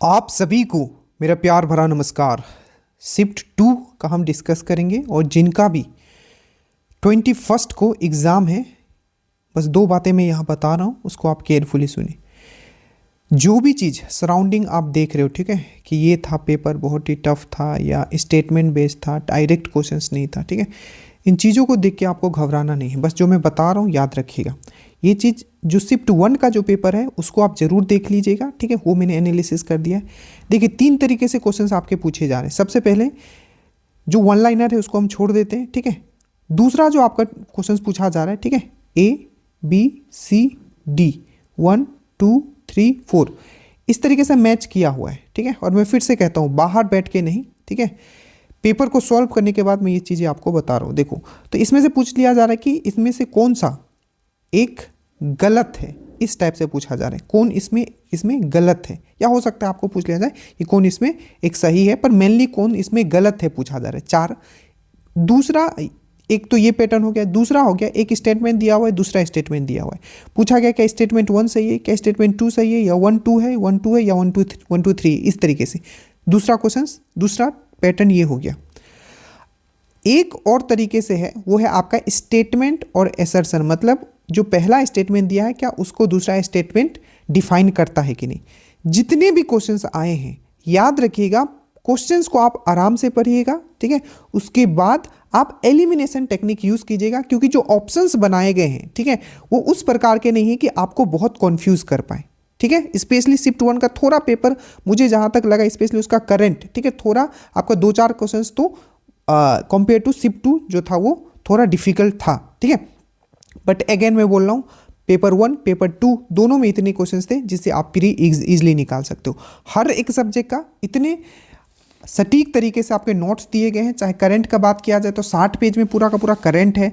आप सभी को मेरा प्यार भरा नमस्कार। शिफ्ट 2 का हम डिस्कस करेंगे और जिनका भी 21 को एग्ज़ाम है, बस दो बातें मैं यहाँ बता रहा हूँ, उसको आप केयरफुली सुने। जो भी चीज़ सराउंडिंग आप देख रहे हो, ठीक है, कि ये था पेपर बहुत ही टफ था या स्टेटमेंट बेस्ड था, डायरेक्ट क्वेश्चंस नहीं था, ठीक है, इन चीज़ों को देख के आपको घबराना नहीं है। बस जो मैं बता रहा हूँ याद रखिएगा। ये चीज़ जो शिफ्ट 1 का जो पेपर है उसको आप ज़रूर देख लीजिएगा, ठीक है, वो मैंने एनालिसिस कर दिया है। देखिए 3 तरीके से क्वेश्चंस आपके पूछे जा रहे हैं। सबसे पहले जो वन लाइनर है उसको हम छोड़ देते हैं, ठीक है। दूसरा जो आपका क्वेश्चंस पूछा जा रहा है, ठीक है, ABCD 1 2 3 4 इस तरीके से मैच किया हुआ है, ठीक है। और मैं फिर से कहता हूँ बाहर बैठ के नहीं, ठीक है, पेपर को सॉल्व करने के बाद मैं ये चीज़ें आपको बता रहा हूँ। देखो तो इसमें से पूछ लिया जा रहा है कि इसमें से कौन सा एक गलत है, इस टाइप से पूछा जा रहा है, कौन इसमें इसमें गलत है, या हो सकता है आपको पूछ लिया जाए कि कौन इसमें एक सही है, पर मेनली कौन इसमें गलत है पूछा जा रहा है। 4 दूसरा, एक तो ये पैटर्न हो गया। दूसरा हो गया एक स्टेटमेंट दिया हुआ है, दूसरा स्टेटमेंट दिया हुआ है, पूछा गया क्या स्टेटमेंट 1 सही है, क्या स्टेटमेंट 2 सही है, या 1 2 है, 1 2 है, या 1 2 3 इस तरीके से। दूसरा क्वेश्चन, दूसरा पैटर्न ये हो गया। एक और तरीके से है, वो है आपका स्टेटमेंट और असर्शन, मतलब जो पहला स्टेटमेंट दिया है क्या उसको दूसरा स्टेटमेंट डिफाइन करता है कि नहीं। जितने भी क्वेश्चंस आए हैं याद रखिएगा, क्वेश्चंस को आप आराम से पढ़िएगा, ठीक है, उसके बाद आप एलिमिनेशन टेक्निक यूज कीजिएगा, क्योंकि जो ऑप्शंस बनाए गए हैं, ठीक है, वो उस प्रकार के नहीं है कि आपको बहुत कंफ्यूज कर पाए, ठीक है। स्पेशली शिफ्ट 1 का थोड़ा पेपर मुझे जहां तक लगा, स्पेशली उसका करंट, ठीक है, थोड़ा आपका 2-4 क्वेश्चंस तो कंपेयर टू शिफ्ट 2 जो था वो थोड़ा डिफिकल्ट था, ठीक है। बट अगेन मैं बोल रहा हूँ, पेपर 1 पेपर 2 दोनों में इतने क्वेश्चंस थे जिससे आप प्री इजीली निकाल सकते हो। हर एक सब्जेक्ट का इतने सटीक तरीके से आपके नोट्स दिए गए हैं। चाहे करंट का बात किया जाए तो 60 पेज में पूरा का पूरा करंट है,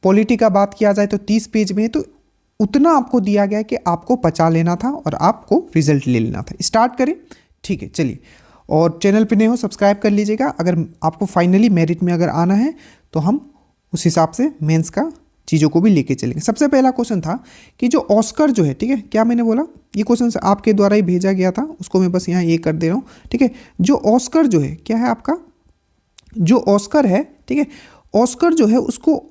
पॉलिटी का बात किया जाए तो 30 पेज में है, तो उतना आपको दिया गया है कि आपको पचा लेना था और आपको रिजल्ट ले लेना था। स्टार्ट करें, ठीक है, चलिए। और चैनल पे नए हो सब्सक्राइब कर लीजिएगा। अगर आपको फाइनली मेरिट में अगर आना है तो हम उस हिसाब से मेंस का चीज़ों को भी लेके चलेंगे। सबसे पहला क्वेश्चन था कि जो ऑस्कर जो है, ठीक है, क्या मैंने बोला, ये क्वेश्चन आपके द्वारा ही भेजा गया था, उसको मैं बस यहाँ ये कर दे रहा हूँ, ठीक है। जो ऑस्कर जो है क्या है आपका, जो ऑस्कर है, ठीक है, ऑस्कर जो है उसको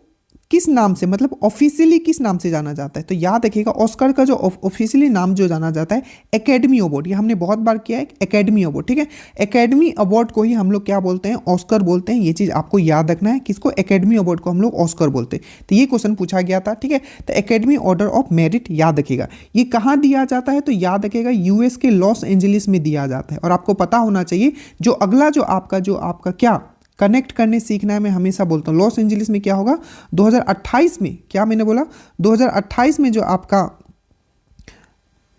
किस नाम से, मतलब ऑफिशियली किस नाम से जाना जाता है, तो याद रखिएगा ऑस्कर का जो ऑफिशियली नाम जो जाना जाता है एकेडमी अवार्ड, ये हमने बहुत बार किया है, एकेडमी अवार्ड, ठीक है। एकेडमी अवार्ड को ही हम लोग क्या बोलते हैं, ऑस्कर बोलते हैं। ये चीज़ आपको याद रखना है, किसको, एकेडमी अवार्ड को हम लोग ऑस्कर बोलते हैं। तो ये क्वेश्चन पूछा गया था, ठीक है। तो एकेडमी ऑर्डर ऑफ मेरिट याद रखिएगा, ये कहाँ दिया जाता है, तो याद रखिएगा यूएस के लॉस एंजलिस में दिया जाता है। और आपको पता होना चाहिए जो अगला जो आपका क्या कनेक्ट करने सीखना है, मैं हमेशा बोलता हूँ लॉस एंजलिस में क्या होगा 2028 में, क्या मैंने बोला 2028 में जो आपका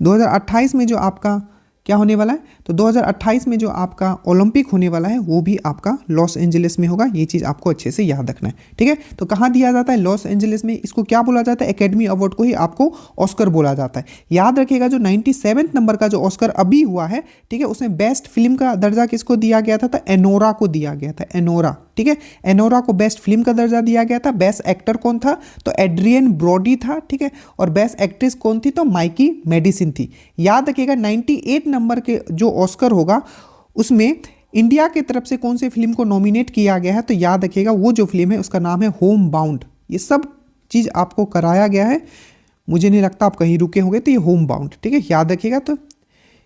2028 में जो आपका क्या होने वाला है, तो 2028 में जो आपका ओलंपिक होने वाला है वो भी आपका लॉस एंजलिस में होगा। ये चीज़ आपको अच्छे से याद रखना है, ठीक है। तो कहाँ दिया जाता है, लॉस एंजलिस में। इसको क्या बोला जाता है, एकेडमी अवार्ड को ही आपको ऑस्कर बोला जाता है। याद रखिएगा जो 97 नंबर का जो ऑस्कर अभी हुआ है, ठीक है, उसमें बेस्ट फिल्म का दर्जा किसको दिया गया था, तो एनोरा को दिया गया था, एनोरा, ठीक है। एनोरा को बेस्ट फिल्म का दर्जा दिया गया था। बेस्ट एक्टर कौन था, तो एड्रियन ब्रॉडी था, ठीक है। और बेस्ट एक्ट्रेस कौन थी, तो माइकी मेडिसिन थी। याद रखिएगा 98 नंबर के जो ऑस्कर होगा उसमें इंडिया की तरफ से कौन सी फिल्म को नॉमिनेट किया गया है, तो याद रखिएगा वो जो फिल्म है उसका नाम है होम बाउंड। ये सब चीज़ आपको कराया गया है, मुझे नहीं लगता आप कहीं रुके होंगे, तो ये होम बाउंड, ठीक है, याद रखिएगा। तो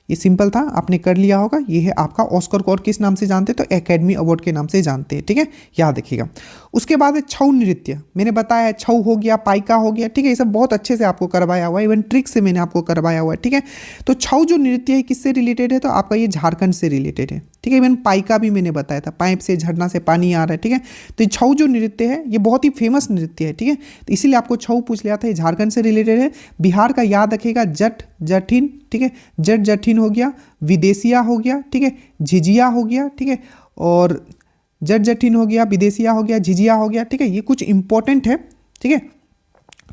ये सिंपल था, आपने कर लिया होगा। ये है आपका ऑस्कर को और किस नाम से जानते हैं, तो एकेडमी अवार्ड के नाम से जानते हैं, ठीक है, याद रखिएगा। उसके बाद है छऊ नृत्य, मैंने बताया है छऊ हो गया, पाइका हो गया, ठीक है, ये सब बहुत अच्छे से आपको करवाया हुआ है, इवन ट्रिक से मैंने आपको करवाया हुआ है, ठीक है। तो छऊ जो नृत्य है किससे रिलेटेड है, तो आपका ये झारखंड से रिलेटेड है, ठीक है। इवन पाइका भी मैंने बताया था, पाइप से झरना से पानी आ रहा है, ठीक है। तो ये छऊ जो नृत्य है ये बहुत ही फेमस नृत्य है, ठीक है, तो इसीलिए आपको छऊ पूछ लिया था। ये झारखंड से रिलेटेड है। बिहार का याद रखिएगा जट जटिन, ठीक है, जट जटिन हो गया, विदेशिया हो गया, ठीक है, झिझिया हो गया, ठीक है, और जट जटिन हो गया, विदेशिया हो गया, झिझिया हो गया, ठीक है। ये कुछ इंपॉर्टेंट है, ठीक है,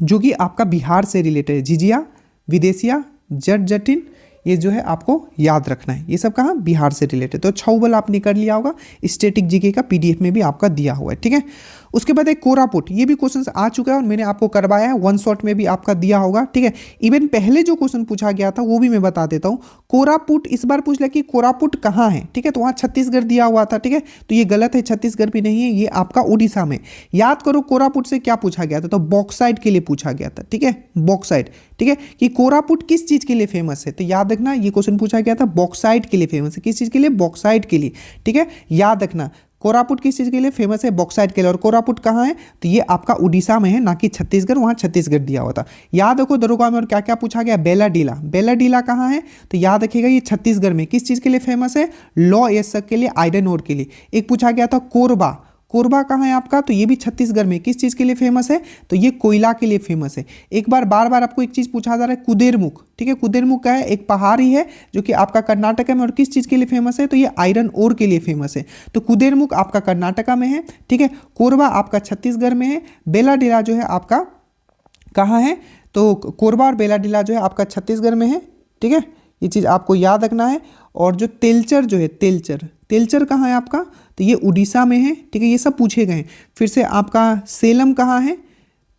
जो कि आपका बिहार से रिलेटेड है। झिझिया, विदेशिया, जट जटिन, ये जो है आपको याद रखना है। ये सब कहाँ, बिहार से रिलेटेड। तो छौबल आपने कर लिया होगा, स्टैटिक जीके का पीडीएफ में भी आपका दिया हुआ है, ठीक है। उसके बाद एक कोरापुट, ये भी क्वेश्चन आ चुका है और मैंने आपको करवाया है, वन शॉट में भी आपका दिया होगा, ठीक है। इवन पहले जो क्वेश्चन पूछा गया था वो भी मैं बता देता हूँ। कोरापुट इस बार पूछ लिया कि कोरापुट कहाँ है, ठीक है। तो वहाँ छत्तीसगढ़ दिया हुआ था, ठीक है। तो ये गलत है, छत्तीसगढ़ भी नहीं है, ये आपका उड़ीसा में। याद करो कोरापुट से क्या पूछा गया था, तो बॉक्साइट के लिए पूछा गया था, ठीक है, बॉक्साइट, ठीक है। कि कोरापुट किस चीज के लिए फेमस है, तो याद रखना ये क्वेश्चन पूछा गया था, बॉक्साइट के लिए फेमस है। किस चीज के लिए, बॉक्साइट के लिए, ठीक है। याद रखना कोरापुट किस चीज के लिए फेमस है, बॉक्साइट के लिए। और कोरापुट कहाँ है, तो ये आपका उड़ीसा में है, ना कि छत्तीसगढ़, वहां छत्तीसगढ़ दिया हुआ था। याद रखो दरोगा में और क्या क्या पूछा गया, बेलाडीला, बेलाडीला कहाँ है, तो याद रखिएगा ये छत्तीसगढ़ में। किस चीज के लिए फेमस है, लॉ एसक के लिए, आयरन ओर के लिए। एक पूछा गया था कोरबा, कोरबा कहाँ है आपका, तो ये भी छत्तीसगढ़ में। किस चीज़ के लिए फेमस है, तो ये कोयला के लिए फेमस है। एक बार बार बार आपको एक चीज़ पूछा जा रहा है, कुदेरमुख, ठीक है। कुदेरमुख का है, एक पहाड़ ही है जो कि आपका कर्नाटक में, और किस चीज़ के लिए फेमस है, तो ये आयरन ओर के लिए फेमस है। तो कुदेरमुख आपका कर्नाटका में है, ठीक है। कोरबा आपका छत्तीसगढ़ में है। बेलाडीला जो है आपका कहाँ है, तो कोरबा और बेलाडीला जो है आपका छत्तीसगढ़ में है, ठीक है। ये चीज़ आपको याद रखना है। और जो तेलचर जो है, तेलचर, तेलचर कहाँ है आपका, तो ये उड़ीसा में है, ठीक है। ये सब पूछे गए हैं। फिर से आपका सेलम कहाँ है,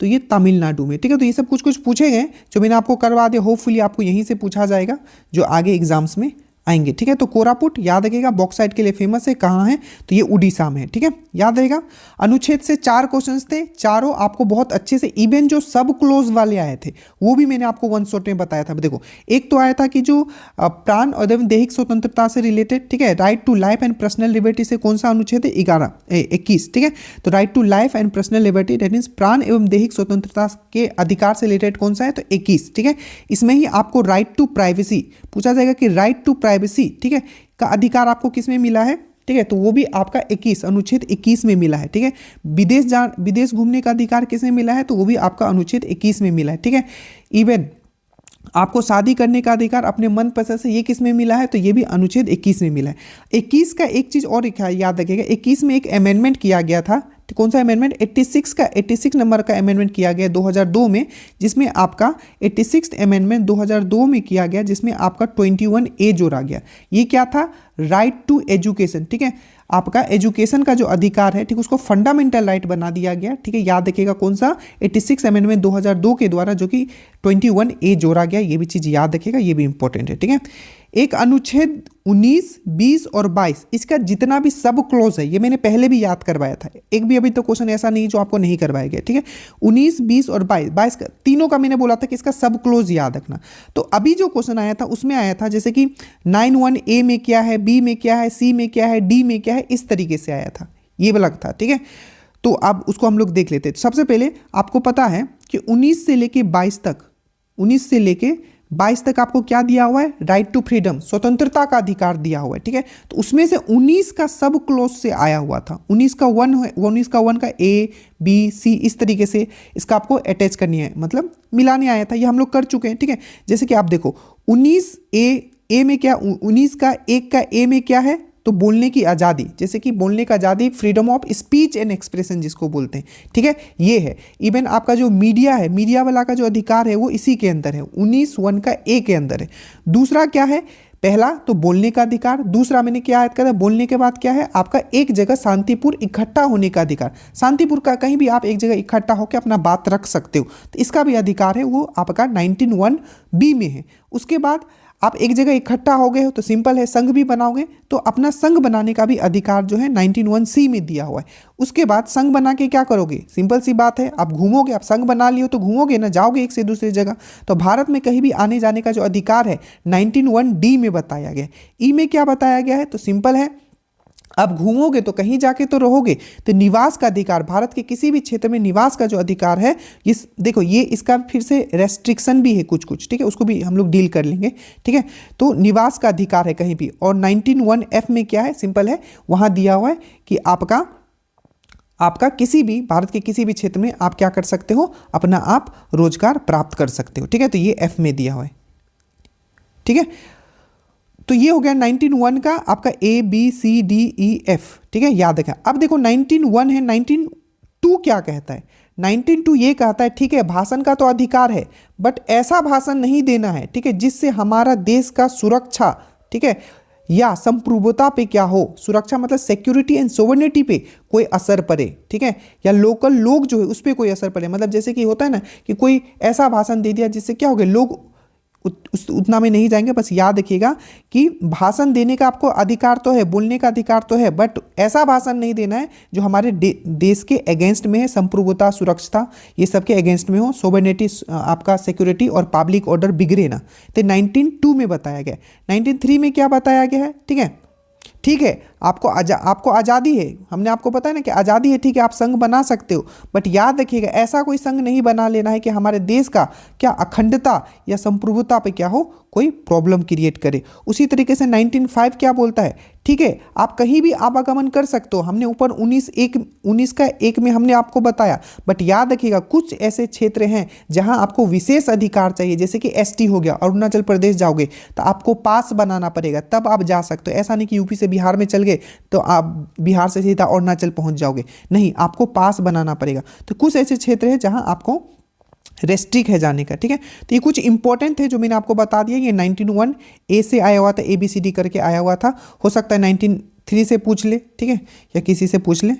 तो ये तमिलनाडु में, ठीक है। तो ये सब कुछ कुछ पूछे गए जो मैंने आपको करवा दिया। होपफुली आपको यहीं से पूछा जाएगा जो आगे एग्जाम्स में आएंगे, ठीक है। तो कोरापुट याद रखिएगा, बॉक्साइट के लिए फेमस है, कहाँ है, तो ये उड़ीसा में है, ठीक है, याद रहेगा। अनुच्छेद से 4 क्वेश्चंस थे, चारों आपको बहुत अच्छे से, इवन जो सब क्लोज वाले आए थे वो भी मैंने आपको वन शॉट में बताया था। देखो एक तो आया था कि जो प्राण और दैहिक स्वतंत्रता से रिलेटेड, ठीक है, right to life and personal liberty से कौन सा अनुच्छेद है, 21, ठीक है। तो right to life and personal liberty, that means प्राण एवं दैहिक स्वतंत्रता के अधिकार से रिलेटेड कौन सा है, तो 21, ठीक है। इसमें ही आपको राइट टू प्राइवेसी पूछा जाएगा कि राइट टू प्राइवेसी, ठीक है, का अधिकार आपको किस में मिला है, ठीक है। तो वो भी आपका 21, अनुच्छेद 21 में मिला है, ठीक है। विदेश घूमने का अधिकार किस में मिला है, तो वो भी आपका अनुच्छेद 21 में मिला है, ठीक है। इवन आपको शादी करने का अधिकार अपने मन पसंद से, ये किस में मिला है, तो ये भी अनुच्छेद 21 में मिला है। 21 का एक चीज और याद रखिएगा, 21 में एक अमेंडमेंट किया गया था, तो कौन सा अमेंडमेंट, 86 नंबर का अमेंडमेंट किया गया 2002 में, जिसमें आपका 86 अमेंडमेंट 2002 में किया गया, जिसमें आपका 21A जोड़ा गया। ये क्या था, राइट टू एजुकेशन, ठीक है। आपका एजुकेशन का जो अधिकार है, ठीक, उसको फंडामेंटल राइट बना दिया गया, ठीक है। याद रखिएगा कौन सा, 86 अमेंडमेंट 2002 के द्वारा, जो कि 21A जोड़ा गया। ये भी चीज़ याद रखिएगा, ये भी इंपॉर्टेंट है, ठीक है। एक अनुच्छेद 19, 20 और 22, इसका जितना भी सब क्लोज है, ये मैंने पहले भी याद करवाया था। एक भी अभी तो क्वेश्चन ऐसा नहीं जो आपको नहीं करवाया गया, ठीक है। 19, 20 और 22 का तीनों का मैंने बोला था कि इसका सब क्लोज याद रखना। तो अभी जो क्वेश्चन आया था उसमें आया था जैसे कि 91A में क्या है, बी में क्या है, सी में क्या है, डी में क्या है, इस तरीके से आया था, ये वाला था, ठीक है। तो अब उसको हम लोग देख लेते हैं। सबसे पहले आपको पता है कि 19 से लेके 22 तक, 19 से लेके 22 तक आपको क्या दिया हुआ है, राइट टू फ्रीडम, स्वतंत्रता का अधिकार दिया हुआ है, ठीक है। तो उसमें से 19 का सब क्लोज से आया हुआ था। 19 का 1 है, 19 का 1 का ए बी सी इस तरीके से इसका आपको अटैच करनी है, मतलब मिलाने आया था। ये हम लोग कर चुके हैं, ठीक है। जैसे कि आप देखो 19 ए में क्या, 19 का 1 का ए में क्या है, तो बोलने की आज़ादी, जैसे कि बोलने का आज़ादी, freedom of speech and expression जिसको बोलते हैं, ठीक है, ये है। इवन आपका जो मीडिया है, मीडिया वाला का जो अधिकार है वो इसी के अंदर है, 19(1) का ए के अंदर है। दूसरा क्या है, पहला तो बोलने का अधिकार, दूसरा मैंने क्या याद करा, बोलने के बाद क्या है आपका एक जगह शांतिपूर्ण इकट्ठा होने का अधिकार। शांतिपूर्ण का कहीं भी आप एक जगह इकट्ठा होकर अपना बात रख सकते हो, तो इसका भी अधिकार है, वो आपका 19(1)B में है। उसके बाद आप एक जगह इकट्ठा हो गए हो तो सिंपल है, संघ भी बनाओगे तो अपना संघ बनाने का भी अधिकार जो है 19(1)C में दिया हुआ है। उसके बाद संघ बना के क्या करोगे, सिंपल सी बात है, आप घूमोगे, आप संघ बना लियो तो घूमोगे ना, जाओगे एक से दूसरी जगह। तो भारत में कहीं भी आने जाने का जो अधिकार है 19(1)D में बताया गया है। ई में क्या बताया गया है, तो सिंपल है, आप घूमोगे तो कहीं जाके तो रहोगे, तो निवास का अधिकार, भारत के किसी भी क्षेत्र में निवास का जो अधिकार है, इस देखो ये इसका फिर से रेस्ट्रिक्शन भी है कुछ कुछ, ठीक है, उसको भी हम लोग डील कर लेंगे, ठीक है। तो निवास का अधिकार है कहीं भी। और 19(1)F में क्या है, सिंपल है, वहाँ दिया हुआ है कि आपका किसी भी भारत के किसी भी क्षेत्र में आप क्या कर सकते हो, अपना आप रोजगार प्राप्त कर सकते हो, ठीक है। तो ये F में दिया हुआ है, ठीक है। तो ये हो गया 19(1) का आपका A B C D E F, ठीक है, याद रखा। अब देखो 19(1) है, 19(2) क्या कहता है, 19(2) ये कहता है, ठीक है, भाषण का तो अधिकार है, बट ऐसा भाषण नहीं देना है, ठीक है, जिससे हमारा देश का सुरक्षा, ठीक है, या संप्रभुता पे क्या हो, सुरक्षा मतलब सिक्योरिटी एंड सोवरेनिटी पे कोई असर पड़े, ठीक है, या लोकल लोग जो है उस पर कोई असर पड़े। मतलब जैसे कि होता है ना कि कोई ऐसा भाषण दे दिया जिससे क्या हो गया, लोग उतना में नहीं जाएंगे। बस याद रखिएगा कि भाषण देने का आपको अधिकार तो है, बोलने का अधिकार तो है, बट ऐसा भाषण नहीं देना है जो हमारे देश के अगेंस्ट में है, संप्रभुता, सुरक्षा, ये सब के अगेंस्ट में हो, सोवरेनिटी, आपका सिक्योरिटी और पब्लिक ऑर्डर बिगड़े ना। तो 19(2) में बताया गया। 19(3) में क्या बताया गया है, ठीक है, ठीक है, आपको आज़ादी है, हमने आपको बताया ना कि आज़ादी है, ठीक है, आप संघ बना सकते हो, बट याद रखिएगा ऐसा कोई संघ नहीं बना लेना है कि हमारे देश का क्या अखंडता या संप्रभुता पे क्या हो, कोई प्रॉब्लम क्रिएट करे। उसी तरीके से 19(5) क्या बोलता है, ठीक है, आप कहीं भी आवागमन कर सकते हो, हमने ऊपर 19(1) में हमने आपको बताया, बट याद रखिएगा कुछ ऐसे क्षेत्र हैं जहां आपको विशेष अधिकार चाहिए, जैसे कि एसटी हो गया, अरुणाचल प्रदेश जाओगे तो आपको पास बनाना पड़ेगा, तब आप जा सकते हो। ऐसा नहीं कि यूपी से बिहार में चल गए तो आप बिहार से सीधा अरुणाचल पहुंच जाओगे, नहीं, आपको पास बनाना पड़ेगा। तो कुछ ऐसे क्षेत्र हैं जहां आपको रेस्ट्रिक्ट है जाने का, ठीक है। तो ये कुछ इंपॉर्टेंट थे जो मैंने आपको बता दिया। ये 19(1) से आया हुआ था, ABCD करके आया हुआ था, हो सकता है 19(3) से पूछ ले, ठीक है, या किसी से पूछ ले।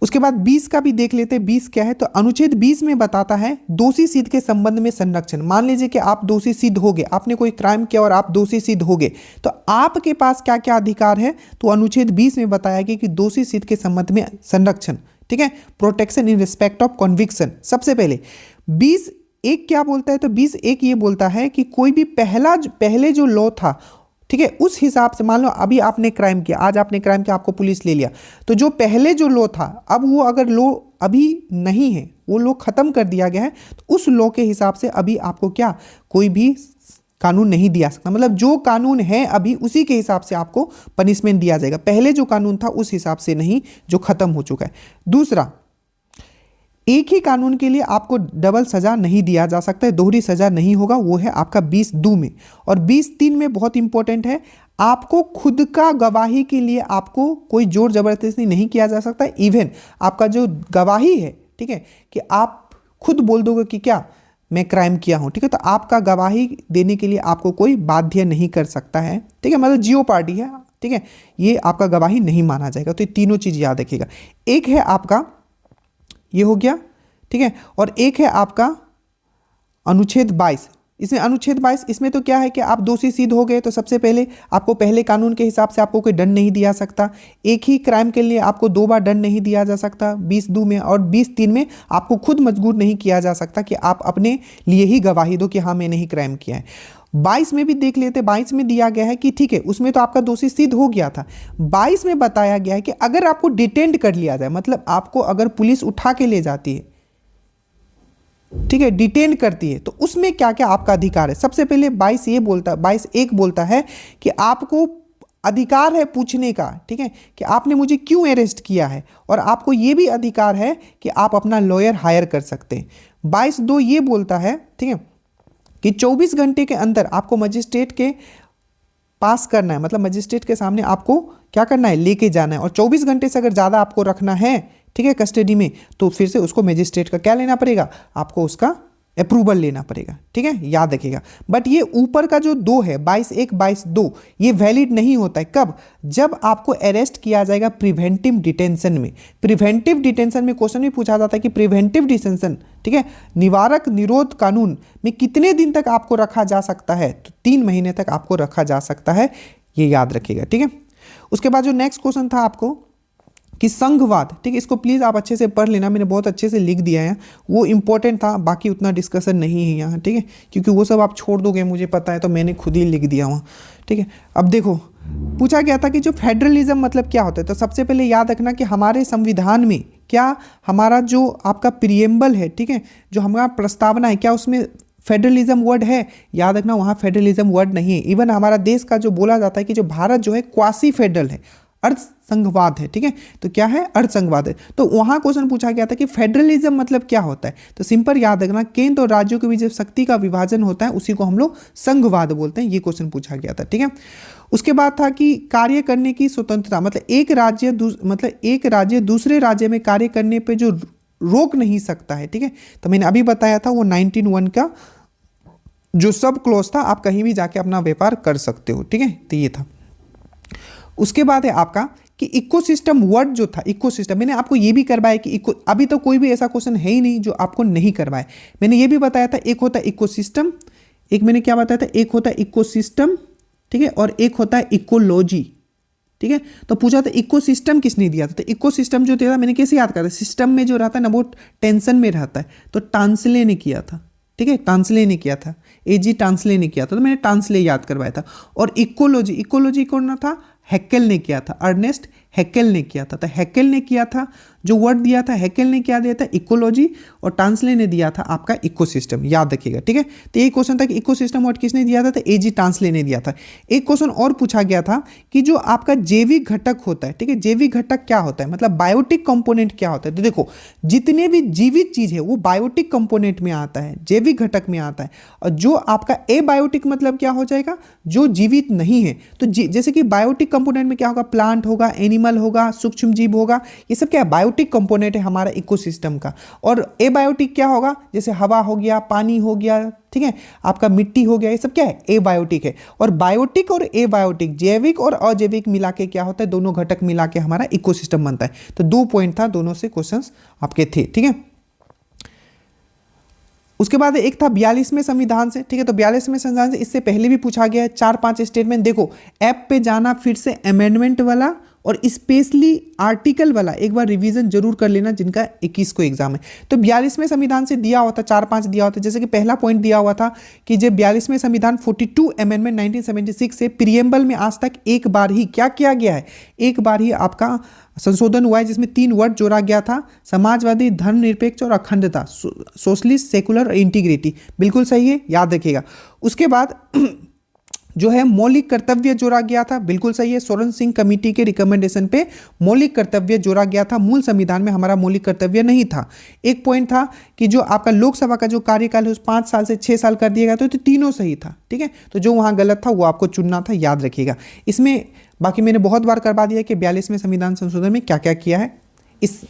उसके बाद 20 का भी देख लेते हैं। 20 क्या है, तो अनुच्छेद 20 में बताता है दोषी सिद्ध के संबंध में संरक्षण। मान लीजिए कि आप दोषी सिद्ध हो गए, आपने कोई क्राइम किया और आप दोषी सिद्ध हो गए, तो आपके पास क्या क्या अधिकार है, तो अनुच्छेद 20 में बताया गया कि दोषी सिद्ध के संबंध में संरक्षण, ठीक है, protection in respect of conviction. सबसे पहले 20(1) क्या बोलता है, तो 20(1) ये बोलता है कि कोई भी पहले जो लॉ था, ठीक है, उस हिसाब से मान लो अभी आपने क्राइम किया, आज आपने क्राइम किया, आपको पुलिस ले लिया, तो जो पहले जो लॉ था, अब वो अगर लॉ अभी नहीं है, वो लॉ खत्म कर दिया गया है, तो उस लॉ के हिसाब से अभी आपको क्या कोई भी कानून नहीं दिया सकता। मतलब जो कानून है अभी उसी के हिसाब से आपको पनिशमेंट दिया जाएगा, पहले जो कानून था उस हिसाब से नहीं जो खत्म हो चुका है। दूसरा, एक ही कानून के लिए आपको डबल सजा नहीं दिया जा सकता है, दोहरी सजा नहीं होगा, वो है आपका 20(2) में। और 20(3) में बहुत इंपॉर्टेंट है, आपको खुद का गवाही के लिए आपको कोई जोर जबरदस्ती नहीं किया जा सकता। इवन आपका जो गवाही है, ठीक है, कि आप खुद बोल दोगे कि क्या मैं क्राइम किया हूं, ठीक है, तो आपका गवाही देने के लिए आपको कोई बाध्य नहीं कर सकता है, ठीक है, मतलब जियो पार्टी है, ठीक है, ये आपका गवाही नहीं माना जाएगा। तो ये तीनों चीज याद रखिएगा। एक है आपका ये हो गया, ठीक है, और एक है आपका अनुच्छेद 22। इसमें अनुच्छेद 22 इसमें तो क्या है कि आप दोषी सिद्ध हो गए तो सबसे पहले आपको पहले कानून के हिसाब से आपको कोई दंड नहीं दिया सकता, एक ही क्राइम के लिए आपको 2 बार दंड नहीं दिया जा सकता 20(2) में, और 20(3) में आपको खुद मजबूर नहीं किया जा सकता कि आप अपने लिए ही गवाही दो कि हाँ मैंने ही क्राइम किया है। 22 में भी देख लेते, 22 में दिया गया है कि ठीक है, उसमें तो आपका दोषी सिद्ध हो गया था। 22 में बताया गया है कि अगर आपको डिटेंड कर लिया जाए, मतलब आपको अगर पुलिस उठा के ले जाती है, ठीक है, डिटेन करती है, तो उसमें क्या क्या आपका अधिकार है। सबसे पहले 22(1) बोलता है कि आपको अधिकार है पूछने का, ठीक है, कि आपने मुझे क्यों अरेस्ट किया है, और आपको यह भी अधिकार है कि आप अपना लॉयर हायर कर सकते हैं। 22(2) ये बोलता है, ठीक है, कि 24 घंटे के अंदर आपको मजिस्ट्रेट के पास करना है, मतलब मजिस्ट्रेट के सामने आपको क्या करना है, लेके जाना है, और 24 घंटे से अगर ज़्यादा आपको रखना है, ठीक है, कस्टडी में, तो फिर से उसको मजिस्ट्रेट का क्या लेना पड़ेगा, आपको उसका अप्रूवल लेना पड़ेगा, ठीक है, याद रखिएगा। बट ये ऊपर का जो 2 है 22(1) 22(2) ये वैलिड नहीं होता है। कब, जब आपको अरेस्ट किया जाएगा प्रिवेंटिव डिटेंशन में। प्रिवेंटिव डिटेंशन में क्वेश्चन भी पूछा जाता है कि प्रिवेंटिव डिटेंशन, ठीक है, निवारक निरोध कानून में कितने दिन तक आपको रखा जा सकता है, तो 3 महीने तक आपको रखा जा सकता है, ये याद रखिएगा, ठीक है। उसके बाद जो नेक्स्ट क्वेश्चन था आपको कि संघवाद, ठीक है, इसको प्लीज़ आप अच्छे से पढ़ लेना, मैंने बहुत अच्छे से लिख दिया है, वो इंपॉर्टेंट था, बाकी उतना डिस्कशन नहीं है यहाँ, ठीक है, क्योंकि वो सब आप छोड़ दोगे मुझे पता है, तो मैंने खुद ही लिख दिया वहाँ, ठीक है। अब देखो पूछा गया था कि जो फेडरलिज्म मतलब क्या होता है, तो सबसे पहले याद रखना कि हमारे संविधान में क्या हमारा जो आपका प्रिएम्बल है, ठीक है, जो हमारा प्रस्तावना है, क्या उसमें फेडरलिज्म वर्ड है, याद रखना वहाँ फेडरलिज्म वर्ड नहीं है। इवन हमारा देश का जो बोला जाता है कि जो भारत जो है क्वासी फेडरल है, अर्ध संघवाद है, ठीक है, तो क्या है, अर्ध संघवाद है। तो वहां क्वेश्चन पूछा गया था कि फेडरलिज्म मतलब क्या होता है, तो सिंपल याद रखना केंद्र और राज्यों के बीच जब शक्ति का विभाजन होता है उसी को हम लोग संघवाद बोलते हैं, ये क्वेश्चन पूछा गया था, ठीक है। उसके बाद था कि कार्य करने की स्वतंत्रता, मतलब एक राज्य दूसरे राज्य में कार्य करने पे जो रोक नहीं सकता है, ठीक है। तो मैंने अभी बताया था वो 19(1) का जो सब क्लॉज था, आप कहीं भी जाके अपना व्यापार कर सकते हो, ठीक है। तो ये था। उसके बाद है आपका कि इकोसिस्टम वर्ड जो था, इकोसिस्टम मैंने आपको ये भी करवाया कि अभी तो कोई भी ऐसा क्वेश्चन है ही नहीं जो आपको नहीं करवाए। मैंने ये भी बताया था एक होता है इकोसिस्टम, एक मैंने क्या बताया था, एक होता है इकोसिस्टम, ठीक है, और एक होता है इकोलॉजी, ठीक है। तो पूछा था इकोसिस्टम किसने दिया था, तो इकोसिस्टम जो दिया था मैंने कैसे याद करा था, सिस्टम में जो रहता है ना वो टेंशन में रहता है, तो टांसले ने किया था, ठीक है, टांसले ने किया था, एजी टांसले ने किया था, तो मैंने टांसले याद करवाया था। और इकोलॉजी, इकोलॉजी कौन था, हैकेल ने किया था, अर्नेस्ट हैकेल ने किया था। तो हैकेल ने किया था, जो वर्ड दिया था हैकेल ने क्या दिया था, इकोलॉजी, और टांसले ने दिया था आपका इकोसिस्टम, याद रखिएगा, ठीक है। तो ये क्वेश्चन था कि इकोसिस्टम वर्ड किसने दिया था, तो एजी टांसले ने दिया था। एक क्वेश्चन और पूछा गया था कि जो आपका जैविक घटक होता है, ठीक है, जैविक घटक क्या होता है, मतलब बायोटिक कंपोनेंट क्या होता है। तो देखो जितने भी जीवित चीज है वो बायोटिक कंपोनेंट में आता है, जैविक घटक में आता है, और जो आपका एबायोटिक मतलब क्या हो जाएगा, जो जीवित नहीं है। तो जैसे कि बायोटिक कंपोनेंट में क्या होगा, प्लांट होगा, एनिमल होगा, सूक्ष्म जीव होगा, ये सब क्या है, बायोटिक कंपोनेंट है हमारा इकोसिस्टम का। और एबायोटिक क्या होगा, जैसे हवा हो गया, पानी हो गया, ठीक है, आपका मिट्टी हो गया, ये सब क्या है, एबायोटिक है। और बायोटिक और एबायोटिक, जैविक और अजैविक मिला के क्या होता है, दोनों घटक मिला के हमारा इकोसिस्टम बनता है। तो 2 पॉइंट था, दोनों से क्वेश्चंस आपके थे, ठीक है। उसके बाद एक था 42वें संविधान से, ठीक है। तो 42वें संविधान से इससे पहले भी पूछा गया है 4-5 स्टेटमेंट। देखो ऐप पे जाना, फिर से अमेंडमेंट वाला और स्पेशली आर्टिकल वाला एक बार रिवीजन जरूर कर लेना जिनका 21 को एग्जाम है। तो 42वें संविधान से दिया हुआ था 4-5 दिया हुआ था। जैसे कि पहला पॉइंट दिया हुआ था कि जब 42वें संविधान 42 अमेंडमेंट 1976 से प्रियम्बल में आज तक एक बार ही क्या किया गया है, एक बार ही आपका संशोधन हुआ है, जिसमें 3 वर्ड जोड़ा गया था, समाजवादी, धर्मनिरपेक्ष और अखंडता, सोशलिस्ट, सेकुलर और इंटीग्रिटी। बिल्कुल सही है, याद रखिएगा। उसके बाद जो है मौलिक कर्तव्य जोड़ा गया था, बिल्कुल सही है, सोरेन सिंह कमेटी के रिकमेंडेशन पे मौलिक कर्तव्य जोड़ा गया था। मूल संविधान में हमारा मौलिक कर्तव्य नहीं था। एक पॉइंट था कि जो आपका लोकसभा का जो कार्यकाल है उस 5 साल से 6 साल कर दिया गया था, तो तीनों सही था, ठीक है। तो जो वहाँ गलत था वो आपको चुनना था, याद रखिएगा। इसमें बाकी मैंने बहुत बार करवा दिया कि 42वें संविधान संशोधन में क्या क्या किया है, इस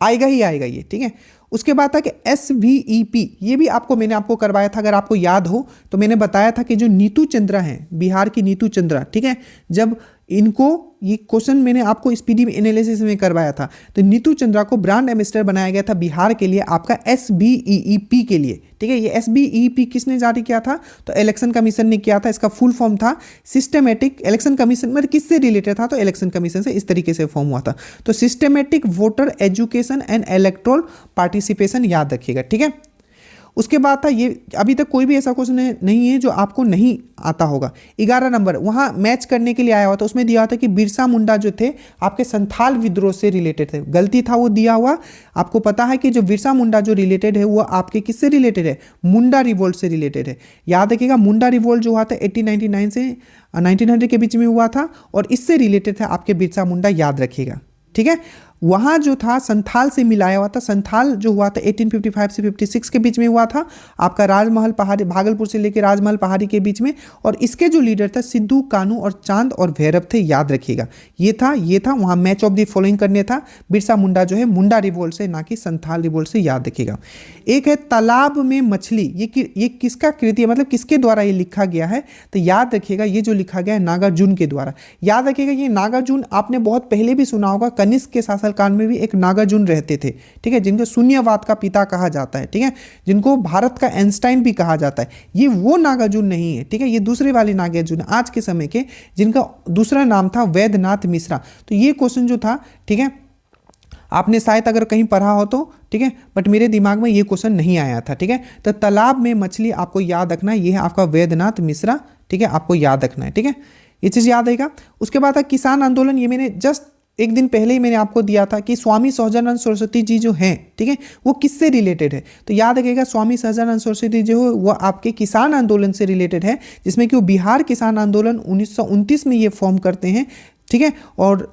आएगा ही आएगा ये, ठीक है। उसके बाद था कि SVEP, ये भी मैंने आपको करवाया था, अगर आपको याद हो तो मैंने बताया था कि जो नीतू चंद्रा है, बिहार की नीतू चंद्रा, ठीक है, जब इनको ये क्वेश्चन मैंने आपको स्पीडी एनालिसिस में करवाया था, तो नीतू चंद्रा को ब्रांड एम्बेसडर बनाया गया था बिहार के लिए, आपका SBEEP के लिए, ठीक है। ये SBEEP किसने जारी किया था, तो इलेक्शन कमीशन ने किया था। इसका फुल फॉर्म था सिस्टमेटिक इलेक्शन कमीशन, मतलब किससे रिलेटेड था, तो इलेक्शन कमीशन से, इस तरीके से फॉर्म हुआ था। तो systematic voter education and electoral participation, याद रखिएगा, ठीक है। उसके बाद था ये, अभी तक कोई भी ऐसा क्वेश्चन नहीं है जो आपको नहीं आता होगा। 11 नंबर वहाँ मैच करने के लिए आया हुआ था, उसमें दिया हुआ था कि बिरसा मुंडा जो थे आपके संथाल विद्रोह से रिलेटेड थे। गलती था वो दिया हुआ, आपको पता है कि जो बिरसा मुंडा जो रिलेटेड है वो आपके किससे रिलेटेड है, मुंडा रिवोल्ट से रिलेटेड है। याद रखिएगा, मुंडा रिवोल्ट जो हुआ था 1899 से 1900 के बीच में हुआ था, और इससे रिलेटेड था आपके बिरसा मुंडा, याद रखिएगा, ठीक है। वहाँ जो था संथाल से मिलाया हुआ था। संथाल जो हुआ था 1855 से 56 के बीच में हुआ था, आपका राजमहल पहाड़ी, भागलपुर से लेकर राजमहल पहाड़ी के बीच में, और इसके जो लीडर था सिद्धू, कानू और चांद और भैरव थे, याद रखिएगा। ये था वहाँ मैच ऑफ द फॉलोइंग करने था। बिरसा मुंडा जो है मुंडा रिवोल्ट से, ना कि संथाल रिवोल्ट से, याद रखिएगा। एक है तालाब में मछली, ये किसका कृति है, मतलब किसके द्वारा ये लिखा गया है, तो याद रखिएगा ये जो लिखा गया है नागार्जुन के द्वारा। याद रखिएगा ये नागार्जुन आपने बहुत पहले भी सुना होगा, कनिष्क के शासन काल में भी एक नागार्जुन रहते थे, ठीक है, जिनको शून्यवाद का पिता कहा जाता है, ठीक है, जिनको भारत का आइंस्टाइन भी कहा जाता है। ये वो नागार्जुन नहीं है, ठीक है, ये दूसरे वाले नागार्जुन आज के समय के, जिनका दूसरा नाम था वैद्यनाथ मिश्रा। तो ये क्वेश्चन जो था, ठीक है, आपने शायद अगर कहीं पढ़ा हो तो, ठीक है, बट मेरे दिमाग में ये क्वेश्चन नहीं आया था, ठीक है। तो तालाब में मछली आपको याद रखना है, ये है आपका वैद्यनाथ मिश्रा, ठीक है, आपको याद रखना है, ठीक है, ये चीज़ याद रहेगा। उसके बाद है किसान आंदोलन, ये मैंने जस्ट एक दिन पहले ही मैंने आपको दिया था कि स्वामी सहजानंद सरस्वती जी जो हैं, ठीक है, वो किससे रिलेटेड है, तो याद रखिएगा स्वामी सहजानंद सरस्वती जो है वो आपके किसान आंदोलन से रिलेटेड है, जिसमें कि वो बिहार किसान आंदोलन 1929 में ये फॉर्म करते हैं, ठीक है। और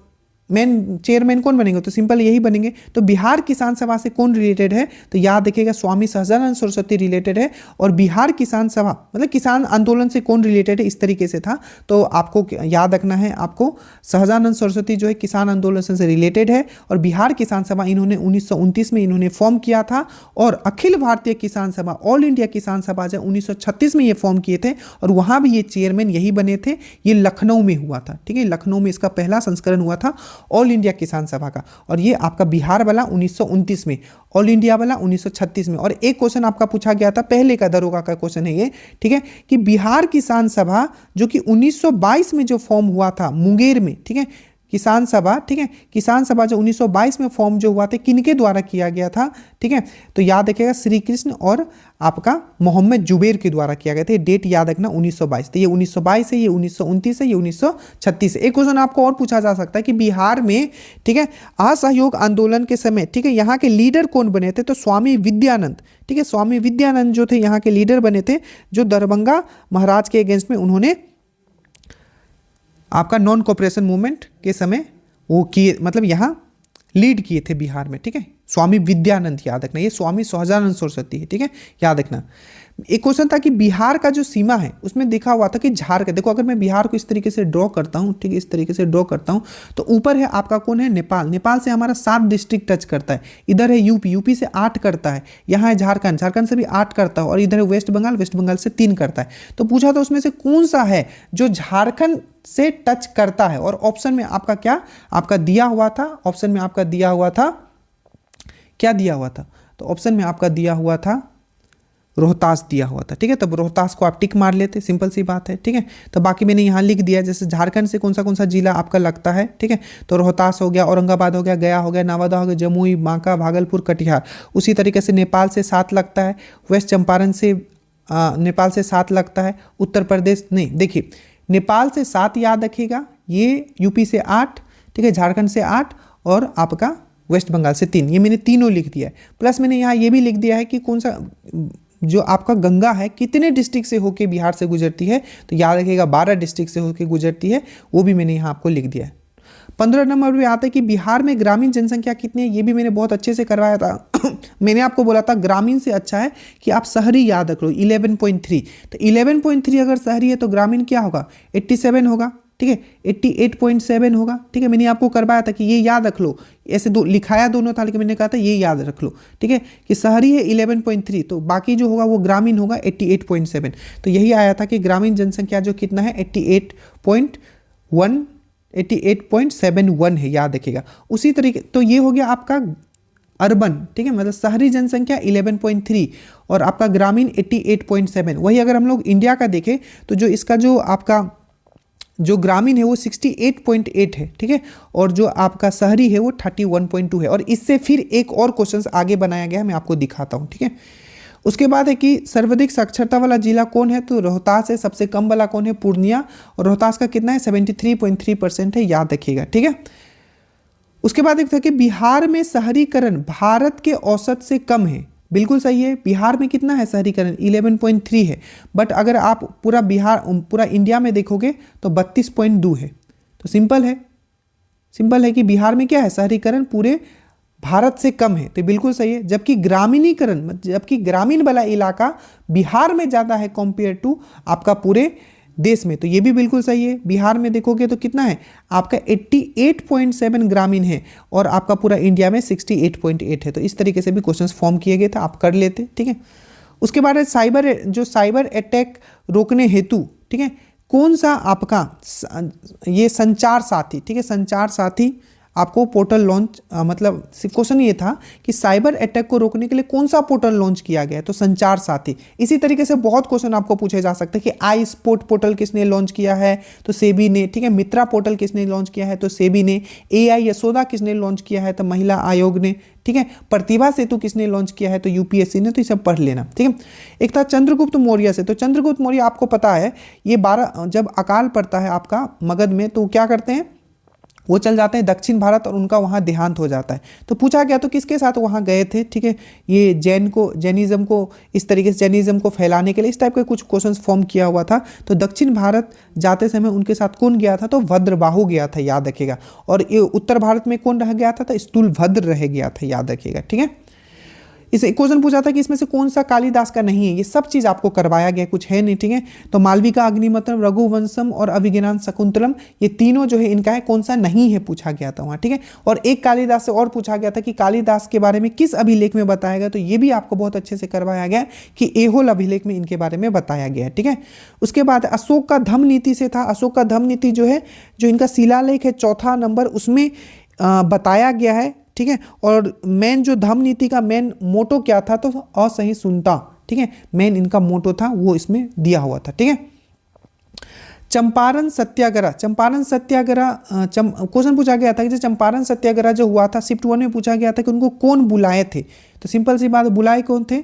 मेन चेयरमैन कौन बनेंगे, तो सिंपल यही बनेंगे। तो बिहार किसान सभा से कौन रिलेटेड है, तो याद रखिएगा स्वामी सहजानंद सरस्वती रिलेटेड है। और बिहार किसान सभा मतलब किसान आंदोलन से कौन रिलेटेड है, इस तरीके से था। तो आपको याद रखना है, आपको सहजानंद सरस्वती जो है किसान आंदोलन से रिलेटेड है। और बिहार किसान सभा इन्होंने 1929 में इन्होंने फॉर्म किया था। और अखिल भारतीय किसान सभा, ऑल इंडिया किसान सभा जो 1936 में ये फॉर्म किए थे, और वहाँ भी ये चेयरमैन यही बने थे। ये लखनऊ में हुआ था, ठीक है, लखनऊ में इसका पहला संस्करण हुआ था ऑल इंडिया किसान सभा का। और ये आपका बिहार वाला 1929 में, ऑल इंडिया वाला 1936 में। और एक क्वेश्चन आपका पूछा गया था, पहले का दरोगा का क्वेश्चन है ये, ठीक है, कि बिहार किसान सभा जो कि 1922 में जो फॉर्म हुआ था मुंगेर में, ठीक है, किसान सभा, ठीक है, किसान सभा जो 1922 में फॉर्म जो हुआ था किनके द्वारा किया गया था, ठीक है, तो याद रखिएगा श्री कृष्ण और आपका मोहम्मद जुबैर के द्वारा किया गया था। डेट याद रखना 1922, तो ये 1922 है, ये 1929 है, ये 1936 है। एक क्वेश्चन आपको और पूछा जा सकता है कि बिहार में, ठीक है, असहयोग आंदोलन के समय, ठीक है, यहाँ के लीडर कौन बने थे, तो स्वामी विद्यानंद, ठीक है, स्वामी विद्यानंद जो थे यहाँ के लीडर बने थे, जो दरभंगा महाराज के अगेंस्ट में उन्होंने आपका नॉन कोऑपरेशन मूवमेंट के समय वो किए, मतलब यहाँ लीड किए थे बिहार में, ठीक है, स्वामी विद्यानंद, याद रखना, ये स्वामी सहजानंद सरस्वती है, ठीक है, याद रखना। एक क्वेश्चन था कि बिहार का जो सीमा है उसमें देखा हुआ था कि झारखंड, देखो अगर मैं बिहार को इस तरीके से ड्रॉ करता हूँ, ठीक है, इस तरीके से ड्रॉ करता हूँ, तो ऊपर है आपका कौन है, नेपाल, नेपाल से हमारा 7 डिस्ट्रिक्ट टच करता है। इधर है यूपी, यूपी से 8 करता है। यहाँ है झारखंड, झारखंड से भी 8 करता है। और इधर है वेस्ट बंगाल, वेस्ट बंगाल से 3 करता है। तो पूछा था उसमें से कौन सा है जो झारखंड से टच करता है। और ऑप्शन में आपका क्या आपका दिया हुआ था, ऑप्शन में आपका दिया हुआ था, क्या दिया हुआ था, तो ऑप्शन में आपका दिया हुआ था रोहतास दिया हुआ था, ठीक है। तब रोहतास को आप टिक मार लेते, सिंपल सी बात है, ठीक है। तो बाकी मैंने यहाँ लिख दिया, जैसे झारखंड से कौन सा जिला आपका लगता है, ठीक है, तो रोहतास हो गया, औरंगाबाद हो गया, गया हो गया, नवादा हो गया, जमुई, बांका, भागलपुर, कटिहार। उसी तरीके से नेपाल से 7 लगता है, वेस्ट चंपारण से नेपाल से 7 लगता है, उत्तर प्रदेश नहीं, देखिए नेपाल से 7 याद रखिएगा, ये यूपी से 8, ठीक है, झारखंड से 8 और आपका वेस्ट बंगाल से 3, ये मैंने तीनों लिख दिया है। प्लस मैंने यहाँ ये भी लिख दिया है कि कौन सा जो आपका गंगा है कितने डिस्ट्रिक्ट से होके बिहार से गुजरती है, तो याद रखिएगा 12 डिस्ट्रिक्ट से होके गुजरती है, वो भी मैंने यहाँ आपको लिख दिया है। 15 नंबर पे आता है कि बिहार में ग्रामीण जनसंख्या कितनी है, ये भी मैंने बहुत अच्छे से करवाया था। मैंने आपको बोला था ग्रामीण से अच्छा है कि आप शहरी याद रख लो, 11.3, तो 11.3 अगर शहरी है तो ग्रामीण क्या होगा, 87 होगा, ठीक है, 88.7 होगा, ठीक है। मैंने आपको करवाया था कि ये याद रख लो, ऐसे दो लिखाया दोनों था, लेकिन मैंने कहा था ये याद रख लो, ठीक है, कि शहरी है 11.3, तो बाकी जो होगा वो ग्रामीण होगा 88.7। तो यही आया था कि ग्रामीण जनसंख्या जो कितना है 88.71 है, याद रखिएगा। उसी तरीके तो ये हो गया आपका अर्बन, ठीक है, मतलब शहरी जनसंख्या 11.3 और आपका ग्रामीण 88.7। वही अगर हम लोग इंडिया का देखें तो जो इसका जो आपका जो ग्रामीण है वो 68.8 है, ठीक है, और जो आपका शहरी है वो 31.2 है। और इससे फिर एक और क्वेश्चन आगे बनाया गया है, मैं आपको दिखाता हूँ, ठीक है। उसके बाद है कि सर्वाधिक साक्षरता वाला जिला कौन है, तो रोहतास है। सबसे कम वाला कौन है, पूर्णिया, और रोहतास का कितना है 73.3% है, याद रखिएगा, ठीक है। उसके बाद एक था कि बिहार में शहरीकरण भारत के औसत से कम है, बिल्कुल सही है। बिहार में कितना है शहरीकरण, 11.3 है, बट अगर आप पूरा बिहार पूरा इंडिया में देखोगे तो 32.2 है। तो सिंपल है कि बिहार में क्या है, शहरीकरण पूरे भारत से कम है, तो बिल्कुल सही है। जबकि ग्रामीणीकरण, जबकि ग्रामीण वाला इलाका बिहार में ज़्यादा है कंपेयर टू आपका पूरे देश में, तो ये भी बिल्कुल सही है। बिहार में देखोगे तो कितना है आपका 88.7 ग्रामीण है और आपका पूरा इंडिया में 68.8 है। तो इस तरीके से भी क्वेश्चंस फॉर्म किए गए थे, आप कर लेते, ठीक है। उसके बाद साइबर अटैक रोकने हेतु, ठीक है, कौन सा आपका ये संचार साथी, ठीक है, संचार साथी आपको पोर्टल लॉन्च, मतलब क्वेश्चन ये था कि साइबर अटैक को रोकने के लिए कौन सा पोर्टल लॉन्च किया गया है, तो संचार साथी। इसी तरीके से बहुत क्वेश्चन आपको पूछे जा सकते हैं कि आई स्पोर्ट पोर्टल किसने लॉन्च किया है, तो सेबी ने, ठीक है, मित्रा पोर्टल किसने लॉन्च किया है, तो सेबी ने, AI यशोदा किसने लॉन्च किया है, तो महिला आयोग ने, ठीक है, प्रतिभा सेतु किसने लॉन्च किया है, तो UPSC ने। तो ये सब पढ़ लेना, ठीक है। एक था चंद्रगुप्त मौर्य से, तो चंद्रगुप्त मौर्य आपको पता है ये 12 जब अकाल पड़ता है आपका मगध में, तो क्या करते हैं, वो चल जाते हैं दक्षिण भारत और उनका वहाँ देहांत हो जाता है। तो पूछा गया तो किसके साथ वहाँ गए थे, ठीक है, ये जैनिज्म को इस तरीके से जैनिज्म को फैलाने के लिए इस टाइप के कुछ क्वेश्चंस फॉर्म किया हुआ था। तो दक्षिण भारत जाते समय उनके साथ कौन गया था, तो भद्रबाहु गया था, याद रखिएगा। और ये उत्तर भारत में कौन रह गया था, तो स्थूलभद्र रह गया था, याद रखिएगा, ठीक है। इस क्वेश्चन पूछा था कि इसमें से कौन सा कालिदास का नहीं है, ये सब चीज आपको करवाया गया, कुछ है नहीं, ठीक है। तो मालविका अग्निमित्रम, रघुवंशम और अभिज्ञान शकुंतलम, ये तीनों जो है इनका है, कौन सा नहीं है पूछा गया था वहाँ, ठीक है। और एक कालिदास से और पूछा गया था कि कालिदास के बारे में किस अभिलेख में बताया गया, तो ये भी आपको बहुत अच्छे से करवाया गया कि एहोल अभिलेख में इनके बारे में बताया गया है, ठीक है। उसके बाद अशोक का धम्म नीति से था। अशोक का धम्म नीति जो है, जो इनका शिलालेख है 4था नंबर, उसमें बताया गया है, ठीक है। और मेन जो धम्म नीति का मेन मोटो क्या था, तो असहिष्णुता, ठीक है, मेन इनका मोटो था, वो इसमें दिया हुआ था, ठीक है। चंपारण सत्याग्रह, चंपारण सत्याग्रह क्वेश्चन पूछा गया था कि जो चंपारण सत्याग्रह जो हुआ था, शिफ्ट 1 में पूछा गया था कि उनको कौन बुलाए थे। तो सिंपल सी बात, बुलाए कौन थे,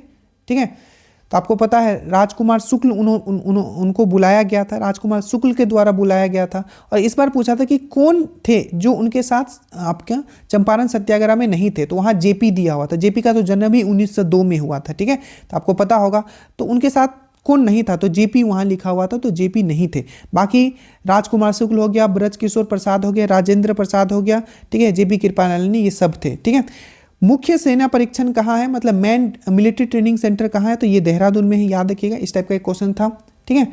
ठीक है। तो आपको पता है राजकुमार शुक्ल उनको बुलाया गया था, राजकुमार शुक्ल के द्वारा बुलाया गया था। और इस बार पूछा था कि कौन थे जो उनके साथ आपका चंपारण सत्याग्रह में नहीं थे, तो वहाँ जेपी दिया हुआ था। जेपी का तो जन्म ही 1902 में हुआ था, ठीक है, तो आपको पता होगा। तो उनके साथ कौन नहीं था, तो जेपी वहाँ लिखा हुआ था, तो जेपी नहीं थे। बाकी राजकुमार शुक्ल हो गया, ब्रज किशोर प्रसाद हो गया, राजेंद्र प्रसाद हो गया, ठीक है, जेपी कृपालानी, ये सब थे, ठीक है। मुख्य सेना परीक्षण कहाँ है, मतलब मैन मिलिट्री ट्रेनिंग सेंटर कहाँ है, तो ये देहरादून में ही, याद रखिएगा, इस टाइप का एक क्वेश्चन था, ठीक है।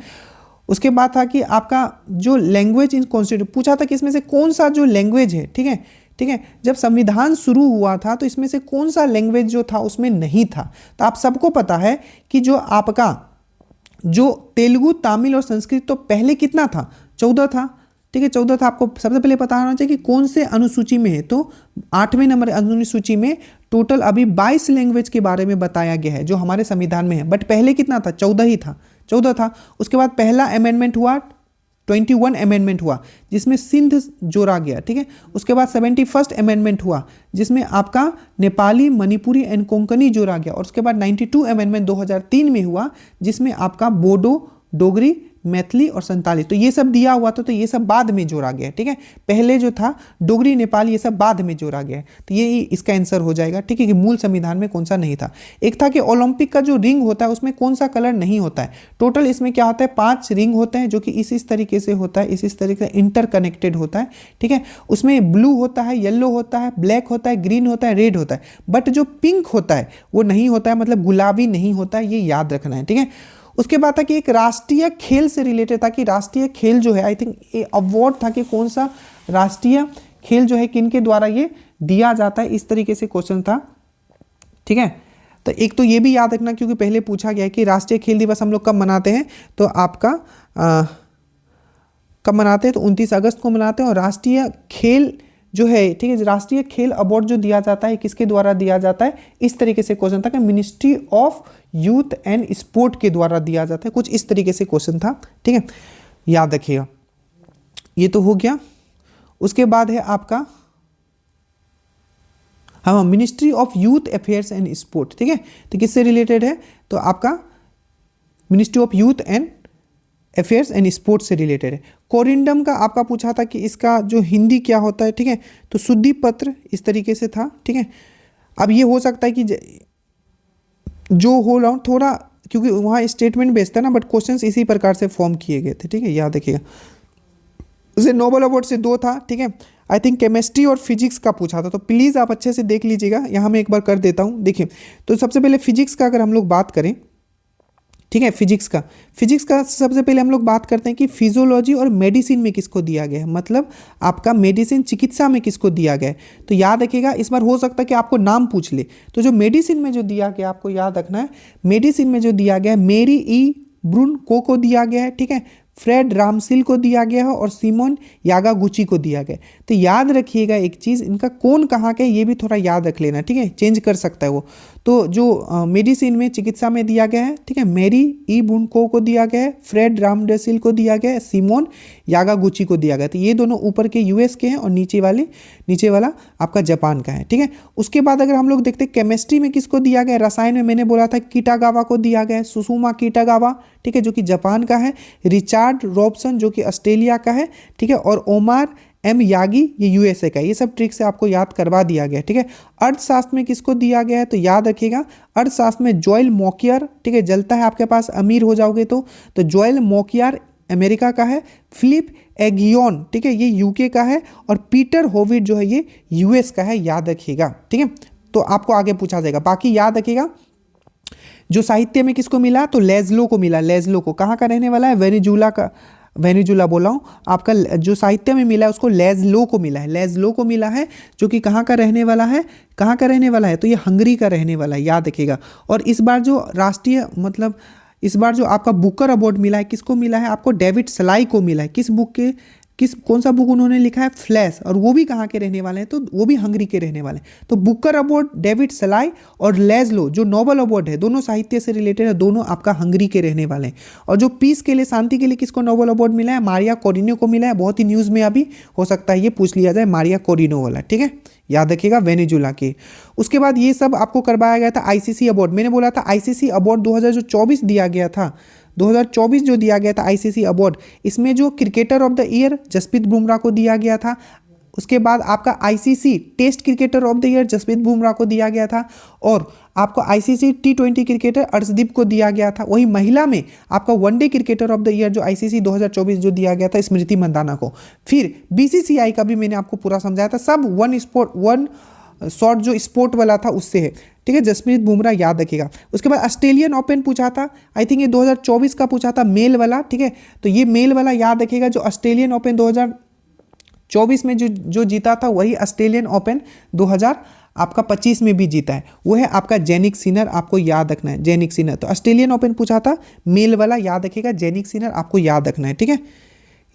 उसके बाद था कि आपका जो लैंग्वेज इन कॉन्स्टिट्यूट, पूछा था कि इसमें से कौन सा जो लैंग्वेज है, ठीक है, ठीक है, जब संविधान शुरू हुआ था तो इसमें से कौन सा लैंग्वेज जो था उसमें नहीं था। तो आप सबको पता है कि जो आपका जो तेलुगु, तमिल और संस्कृत, तो पहले कितना था, 14 था, ठीक है, 14 था। आपको सबसे पहले पता होना चाहिए कि कौन से अनुसूची में है, तो 8वें नंबर अनुसूची में टोटल अभी 22 लैंग्वेज के बारे में बताया गया है जो हमारे संविधान में है, बट पहले कितना था, 14 ही था, 14 था। उसके बाद पहला अमेंडमेंट हुआ, 21 अमेंडमेंट हुआ, जिसमें सिंध जोड़ा गया, ठीक है। उसके बाद 71st अमेंडमेंट हुआ, जिसमें आपका नेपाली, मणिपुरी एंड कोंकणी जोड़ा गया। और उसके बाद 92 अमेंडमेंट 2003 में हुआ, जिसमें आपका बोडो, डोगरी, मैथिली और संताली, तो ये सब दिया हुआ था, तो ये सब बाद में जोड़ा गया, ठीक है। पहले जो था डोगरी, नेपाली, ये सब बाद में जोड़ा गया, तो ये इसका आंसर हो जाएगा, ठीक है, कि मूल संविधान में कौन सा नहीं था। एक था कि ओलंपिक का जो रिंग होता है उसमें कौन सा कलर नहीं होता है। टोटल इसमें क्या होता है, 5 रिंग होते हैं, जो कि इस तरीके से होता है, इस तरीके से इंटरकनेक्टेड होता है, ठीक है। उसमें ब्लू होता है, येलो होता है, ब्लैक होता है, ग्रीन होता है, रेड होता है, बट जो पिंक होता है वो नहीं होता है, मतलब गुलाबी नहीं होता है, ये याद रखना है, ठीक है। उसके बाद था कि एक राष्ट्रीय खेल से रिलेटेड था कि राष्ट्रीय खेल जो है, आई थिंक ये अवार्ड था कि कौन सा राष्ट्रीय खेल जो है किनके द्वारा ये दिया जाता है, इस तरीके से क्वेश्चन था, ठीक है। तो एक तो ये भी याद रखना, क्योंकि पहले पूछा गया है कि राष्ट्रीय खेल दिवस हम लोग कब मनाते हैं, तो आपका कब मनाते हैं, तो 29 अगस्त को मनाते हैं। और राष्ट्रीय खेल जो है, ठीक है, राष्ट्रीय खेल अवार्ड जो दिया जाता है किसके द्वारा दिया जाता है, इस तरीके से क्वेश्चन था कि ministry of youth and sport के द्वारा दिया जाता है, कुछ इस तरीके से क्वेश्चन था, ठीक है, याद रखिएगा। ये तो हो गया। उसके बाद है आपका हाँ, ministry of youth affairs and sport, ठीक है, तो किससे रिलेटेड है, तो आपका ministry of youth and affairs and sports से रिलेटेड है। कोरिंडम का आपका पूछा था कि इसका जो हिंदी क्या होता है, ठीक है, तो शुद्धि पत्र इस तरीके से था, ठीक है। अब ये हो सकता है कि जो हो रहा हूँ थोड़ा, क्योंकि वहाँ स्टेटमेंट बेस्ड था ना, बट क्वेश्चंस इसी प्रकार से फॉर्म किए गए थे, ठीक है, याद रखिएगा। उसे नोबेल अवार्ड से 2 था, ठीक है, आई थिंक केमिस्ट्री और फिजिक्स का पूछा था, तो प्लीज़ आप अच्छे से देख लीजिएगा, यहाँ मैं एक बार कर देता हूँ। देखिए, तो सबसे पहले फिजिक्स का अगर हम लोग बात करें, ठीक है, फिजिक्स का सबसे पहले हम लोग बात करते हैं कि फिजियोलॉजी और मेडिसिन में किसको दिया गया है, मतलब आपका मेडिसिन चिकित्सा में किसको दिया गया है। तो याद रखिएगा, इस बार हो सकता है कि आपको नाम पूछ ले, तो जो मेडिसिन में जो दिया गया आपको याद रखना है, मेडिसिन में जो दिया गया है मेरी ई ब्रून को दिया गया है, ठीक है, फ्रेड रामसिल को दिया गया है और सिमोन यागागुची को दिया गया। तो याद रखिएगा एक चीज़, इनका कौन कहाँ का है ये भी थोड़ा याद रख लेना, ठीक है, चेंज कर सकता है वो। तो जो मेडिसिन में चिकित्सा में दिया गया है, ठीक है, मेरी ई बुनको को दिया गया है, फ्रेड रामडेसिल को दिया गया है, सिमोन यागागुची को दिया गया। तो ये दोनों ऊपर के यूएस के हैं और नीचे वाला आपका जापान का है, ठीक है। उसके बाद अगर हम लोग देखते हैं केमिस्ट्री में किसको दिया गया, रसायन में मैंने बोला था किटागावा को दिया गया है, सुसुमा किटागावा, ठीक है, जो कि जापान का है, रिचार्ड रॉबसन जो कि ऑस्ट्रेलिया का है, ठीक है, और ओमार एम यागी ये यूएसए का, ये सब ट्रिक से आपको याद करवा दिया गया, ठीक है। अर्थशास्त्र में किसको दिया गया है तो याद रखिएगा अर्थशास्त्र में जोएल मोकियर, ठीक है, जलता है आपके पास अमीर हो जाओगे तो जोएल मोकियर अमेरिका का है, फिलिप एगियोन, ठीक है, ये यूके का है, और पीटर होविट जो है ये यूएस का है, याद रखिएगा, ठीक है। तो आपको आगे पूछा जाएगा, बाकी याद रखिएगा जो साहित्य में किसको मिला तो लेज़लो को मिला, लेज़लो को, कहाँ का रहने वाला है वेनेजुला का, वेनेजुला बोला हूँ आपका, जो साहित्य में मिला है उसको लेज़लो को मिला है, लेज़लो को मिला है, जो कि कहाँ का रहने वाला है, कहाँ का रहने वाला है तो ये हंगरी का रहने वाला है, याद रखिएगा। और इस बार जो राष्ट्रीय मतलब इस बार जो आपका बुकर अवार्ड मिला है किसको मिला है आपको डेविड सलाई को मिला है, किस बुक के कौन सा बुक उन्होंने लिखा है फ्लैश, और वो भी कहाँ के रहने वाले हैं तो वो भी हंगरी के रहने वाले हैं। तो बुकर अवार्ड डेविड सलाई और लेज़लो जो नोबेल अवार्ड है दोनों साहित्य से रिलेटेड है, दोनों आपका हंगरी के रहने वाले हैं। और जो पीस के लिए शांति के लिए किसको नोबेल अवार्ड मिला है मारिया कोरिनो को मिला है, बहुत ही न्यूज़ में अभी हो सकता है ये पूछ लिया जाए मारिया कोरिनो वाला, ठीक है, याद रखिएगा वेनेजुला के। उसके बाद ये सब आपको करवाया गया था आईसीसी अवार्ड, मैंने बोला था आईसीसी अवार्ड 2024 दिया गया था, 2024 जो दिया गया था आईसीसी अवार्ड, इसमें जो cricketer of the year Jasprit Bumrah को दिया गया था, उसके बाद आपका ICC test cricketer of the year Jasprit Bumrah को दिया गया था, और आपको आईसीसी टी20 क्रिकेटर अर्शदीप को दिया गया था। वही महिला में आपका one day cricketer of the year जो आईसीसी 2024 जो दिया गया था स्मृति मंदाना को। फिर बीसीसीआई का भी मैंने आपको पूरा समझाया था, सब वन शॉट जो स्पोर्ट वाला था उससे है, ठीक है, जसप्रीत बुमराह याद रखिएगा। उसके बाद ऑस्ट्रेलियन ओपन पूछा था, आई थिंक ये 2024 का पूछा था मेल वाला, ठीक है, तो ये मेल वाला याद रखिएगा। जो ऑस्ट्रेलियन ओपन 2024 में जो जीता था वही ऑस्ट्रेलियन ओपन 2025 में भी जीता है, वो है आपका जेनिक सिनर, आपको याद रखना है जेनिक सिनर। तो ऑस्ट्रेलियन ओपन पूछा था मेल वाला याद रखिएगा, जेनिक सिनर आपको याद रखना है, ठीक है,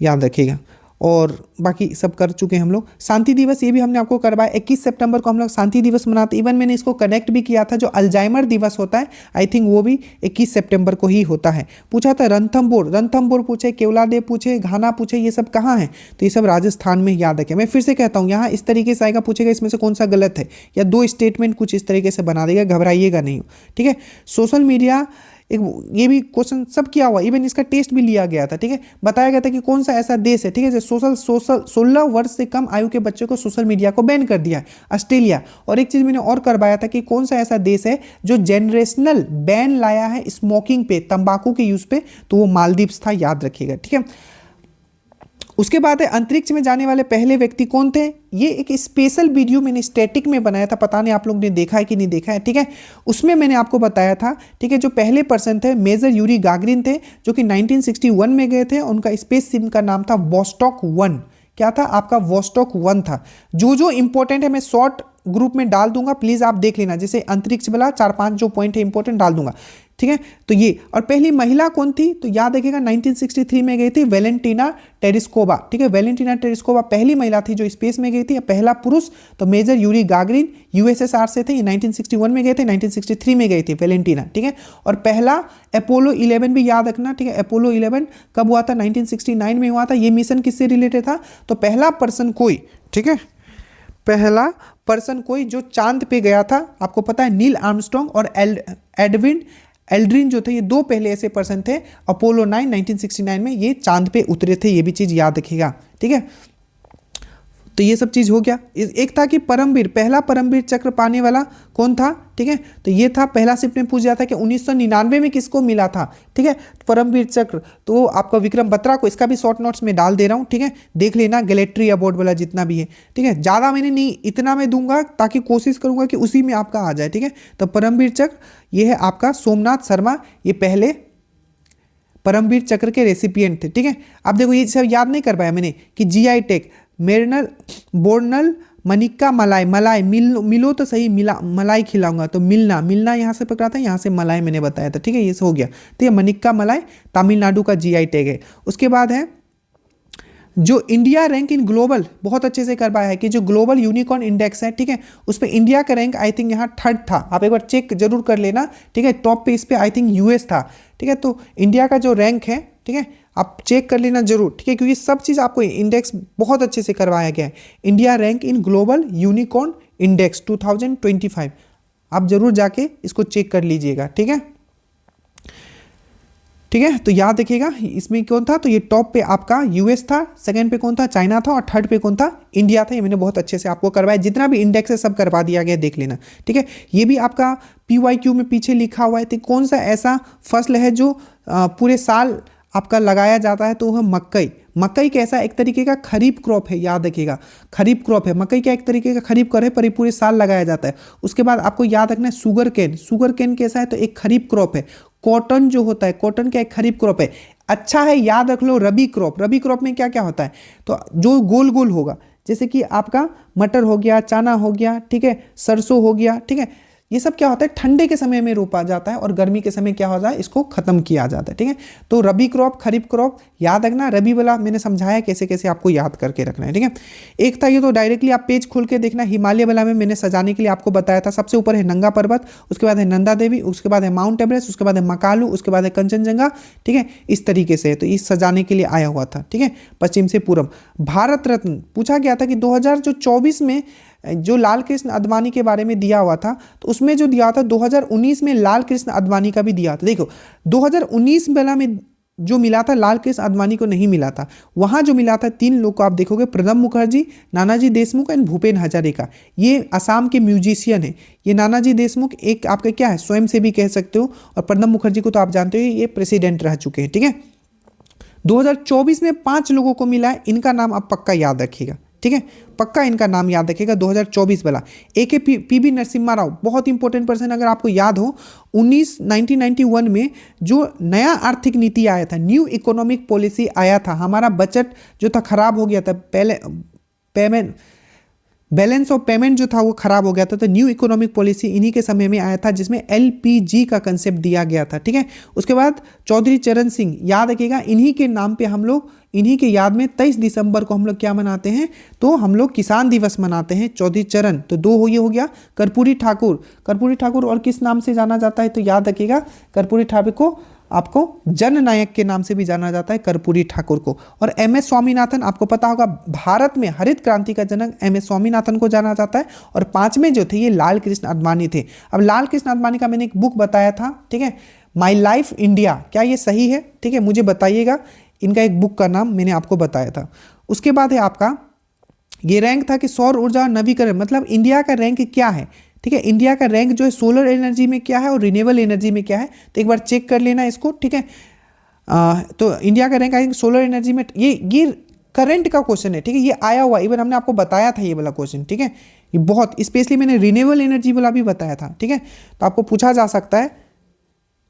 याद रखिएगा। और बाकी सब कर चुके हैं हम लोग। शांति दिवस ये भी हमने आपको करवाया, 21 सितंबर को हम लोग शांति दिवस मनाते हैं। इवन मैंने इसको कनेक्ट भी किया था, जो अल्जाइमर दिवस होता है आई थिंक वो भी 21 सितंबर को ही होता है। पूछा था रणथंभौर पूछे, केवलादेव पूछे, घाना पूछे, ये सब कहाँ है तो ये सब राजस्थान में, याद रखें। मैं फिर से कहता हूँ यहाँ इस तरीके से आएगा, पूछेगा इसमें से कौन सा गलत है, या दो स्टेटमेंट कुछ इस तरीके से बना देगा, घबराइएगा नहीं, ठीक है। सोशल मीडिया एक ये भी क्वेश्चन सब किया हुआ, इवन इसका टेस्ट भी लिया गया था, ठीक है, बताया गया था कि कौन सा ऐसा देश है, ठीक है, जो 16 वर्ष से कम आयु के बच्चों को सोशल मीडिया को बैन कर दिया है, ऑस्ट्रेलिया। और एक चीज़ मैंने और करवाया था कि कौन सा ऐसा देश है जो जनरेशनल बैन लाया है स्मोकिंग पे, तंबाकू के यूज़ पे, तो वो मालदीव्स था, याद रखिएगा, ठीक है। उसके बाद है अंतरिक्ष में जाने वाले पहले व्यक्ति कौन थे, ये एक स्पेशल वीडियो मैंने स्टैटिक में बनाया था, पता नहीं आप लोग ने देखा है कि नहीं देखा है, ठीक है। उसमें मैंने आपको बताया था, ठीक है, जो पहले पर्सन थे मेजर यूरी गागरिन थे, जो कि 1961 में गए थे। उनका स्पेस सिम का नाम था वोस्टॉक 1, क्या था आपका वोस्टॉक 1 था। जो इंपॉर्टेंट है मैं शॉर्ट ग्रुप में डाल दूंगा, प्लीज़ आप देख लेना, जैसे अंतरिक्ष वाला 4-5 जो पॉइंट है इंपॉर्टेंट डाल दूंगा, ठीक है। तो ये, और पहली महिला कौन थी तो याद रखिएगा 1963 में गई थी वेलेंटिना टेरेस्कोवा, ठीक है, वेलेंटिना टेरेस्कोवा पहली महिला थी जो स्पेस में गई थी। पहला पुरुष तो मेजर यूरी गागरिन यूएसएसआर से थे, ये 1961 में गए थे, 1963 में गई थी वेलेंटिना, ठीक है। और पहला अपोलो 11 भी याद रखना, ठीक है, अपोलो 11 कब हुआ था 1969 में हुआ था। ये मिशन किससे रिलेटेड था तो पहला पर्सन कोई, ठीक है, पहला पर्सन कोई जो चांद पे गया था, आपको पता है नील आर्मस्ट्रॉन्ग और एडविन एल्ड्रिन जो थे, ये दो पहले ऐसे पर्सन थे। अपोलो 9 1969 में ये चांद पे उतरे थे, ये भी चीज़ याद रखिएगा, ठीक है। तो ये सब चीज़ हो गया। एक था कि परमवीर, पहला परमवीर चक्र पाने वाला कौन था, ठीक है, तो ये था पहला शिफ्ट में पूछ जाता है कि 1999 में किसको मिला था, ठीक है, परमवीर चक्र। तो आपका विक्रम बत्रा को, इसका भी शॉर्ट नोट्स में डाल दे रहा हूँ, ठीक है, देख लेना गैलेक्ट्री अवार्ड वाला जितना भी है, ठीक है, ज़्यादा मैंने नहीं, इतना मैं दूंगा ताकि कोशिश करूंगा कि उसी में आपका आ जाए, ठीक है। तो परमवीर चक्र ये है आपका सोमनाथ शर्मा, ये पहले परमवीर चक्र के रेसिपिएंट थे, ठीक है। अब देखो ये सब याद नहीं कर पाया मैंने कि जीआई टैग मेरनल बोर्नल मनिक्का मलाई मिलो तो सही, मलाई खिलाऊंगा तो मिलना यहाँ से पकड़ा था, यहाँ से मलाई मैंने बताया था, ठीक है, ये हो गया। तो ये मनिक्का मलाई तमिलनाडु का जीआई टैग है। उसके बाद है जो इंडिया रैंक इन ग्लोबल, बहुत अच्छे से करवाया है कि जो ग्लोबल यूनिकॉर्न इंडेक्स है, ठीक है, उस पर इंडिया का रैंक आई थिंक यहाँ 3rd था, आप एक बार चेक जरूर कर लेना, ठीक है। टॉप पे इस पे आई थिंक यूएस था, ठीक है। तो इंडिया का जो रैंक है, ठीक है, आप चेक कर लेना जरूर, ठीक है, क्योंकि सब चीज़ आपको इंडेक्स बहुत अच्छे से करवाया गया है। India rank in global unicorn index 2025, आप जरूर जाके इसको चेक कर लीजिएगा, ठीक है। ठीक है। तो याद रखिएगा इसमें कौन था, तो ये टॉप पे आपका यूएस था, सेकंड पे कौन था, चाइना था, और थर्ड पे कौन था, इंडिया था। ये मैंने बहुत अच्छे से आपको करवाया, जितना भी इंडेक्स है सब करवा दिया गया, देख लेना। ठीक है, ये भी आपका PYQ में पीछे लिखा हुआ है। तो कौन सा ऐसा फसल है जो पूरे साल आपका लगाया जाता है, तो वह मकई। मकई कैसा एक तरीके का खरीफ क्रॉप है, याद रखिएगा, खरीफ क्रॉप है मकई, क्या एक तरीके का खरीफ क्रॉप है, पर ये पूरे साल लगाया जाता है। उसके बाद आपको याद रखना है शुगर केन। शुगर केन कैसा है, तो एक खरीफ क्रॉप है। कॉटन जो होता है, कॉटन क्या एक खरीफ क्रॉप है। अच्छा है, याद रख लो रबी क्रॉप। रबी क्रॉप में क्या क्या होता है, तो जो गोल गोल होगा, जैसे कि आपका मटर हो गया, चना हो गया, ठीक है, सरसों हो गया, ठीक है, ये सब क्या होता है ठंडे के समय में रोपा जाता है, और गर्मी के समय क्या होता है, इसको खत्म किया जाता है। ठीक है, तो रबी क्रॉप, खरीफ क्रॉप याद रखना। रबी वाला मैंने समझाया कैसे कैसे आपको याद करके रखना है। ठीक है, एक था ये, तो डायरेक्टली आप पेज खोल के देखना। हिमालय वाला में मैंने सजाने के लिए आपको बताया था, सबसे ऊपर है नंगा पर्वत, उसके बाद है नंदा देवी, उसके बाद है माउंट एवरेस्ट, उसके बाद है मकालू, उसके बाद है कंचनजंगा। ठीक है, इस तरीके से है, तो इस सजाने के लिए आया हुआ था। ठीक है, पश्चिम से पूर्व। भारत रत्न पूछा गया था कि 2024 में जो लाल कृष्ण आडवाणी के बारे में दिया हुआ था, तो उसमें जो दिया था 2019 में लाल कृष्ण आडवाणी का भी दिया था। देखो 2019 वाला में जो मिला था लाल कृष्ण आडवाणी को नहीं मिला था। वहां जो मिला था 3 लोग को आप देखोगे, प्रणब मुखर्जी, नानाजी देशमुख एंड भूपेन हजारिका। ये असम के म्यूजिशियन है। ये नानाजी देशमुख एक आपका क्या है, स्वयं सेवी कह सकते हो, और प्रणब मुखर्जी को तो आप जानते हो ये प्रेसिडेंट रह चुके हैं। ठीक है, 2024 में 5 लोगों को मिला है, इनका नाम आप पक्का याद रखिएगा। ठीक है, पक्का इनका नाम याद रखिएगा 2024 वाला। AK PB नरसिम्हा राव, बहुत इंपॉर्टेंट पर्सन, अगर आपको याद हो 1991 में जो नया आर्थिक नीति आया था, न्यू इकोनॉमिक पॉलिसी आया था, हमारा बजट जो था खराब हो गया था, पहले पेमेंट बैलेंस ऑफ पेमेंट जो था वो खराब हो गया था, तो न्यू इकोनॉमिक पॉलिसी इन्हीं के समय में आया था, जिसमें LPG का कंसेप्ट दिया गया था। ठीक है, उसके बाद चौधरी चरण सिंह, याद रखिएगा इन्हीं के नाम पे हम लोग, इन्हीं के याद में 23 दिसंबर को हम लोग क्या मनाते हैं, तो हम लोग किसान दिवस मनाते हैं। चौधरी चरण, तो 2 ये हो गया। कर्पूरी ठाकुर, कर्पूरी ठाकुर और किस नाम से जाना जाता है, तो याद रखिएगा कर्पूरी ठाकुर को आपको जननायक के नाम से भी जाना जाता है, कर्पूरी ठाकुर को। और MS स्वामीनाथन, आपको पता होगा भारत में हरित क्रांति का जनक MS स्वामीनाथन को जाना जाता है। और 5वें जो थे ये लाल कृष्ण आडवाणी थे। अब लाल कृष्ण आडवाणी का मैंने एक बुक बताया था, ठीक है, माई लाइफ इंडिया, क्या ये सही है? ठीक है, मुझे बताइएगा। इनका एक बुक का नाम मैंने आपको बताया था। उसके बाद है आपका ये रैंक था कि सौर ऊर्जा नवीकरण, मतलब इंडिया का रैंक क्या है। ठीक है, इंडिया का रैंक जो है सोलर एनर्जी में क्या है और रिन्यूएबल एनर्जी में क्या है, तो एक बार चेक कर लेना इसको। ठीक है, तो इंडिया का rank I think solar energy में, ये करंट का क्वेश्चन है। ठीक है, ये आया हुआ, इवन हमने आपको बताया था ये वाला क्वेश्चन। ठीक है, ये बहुत स्पेशली मैंने रिन्यूएबल एनर्जी वाला भी बताया था। ठीक है, तो आपको पूछा जा सकता है।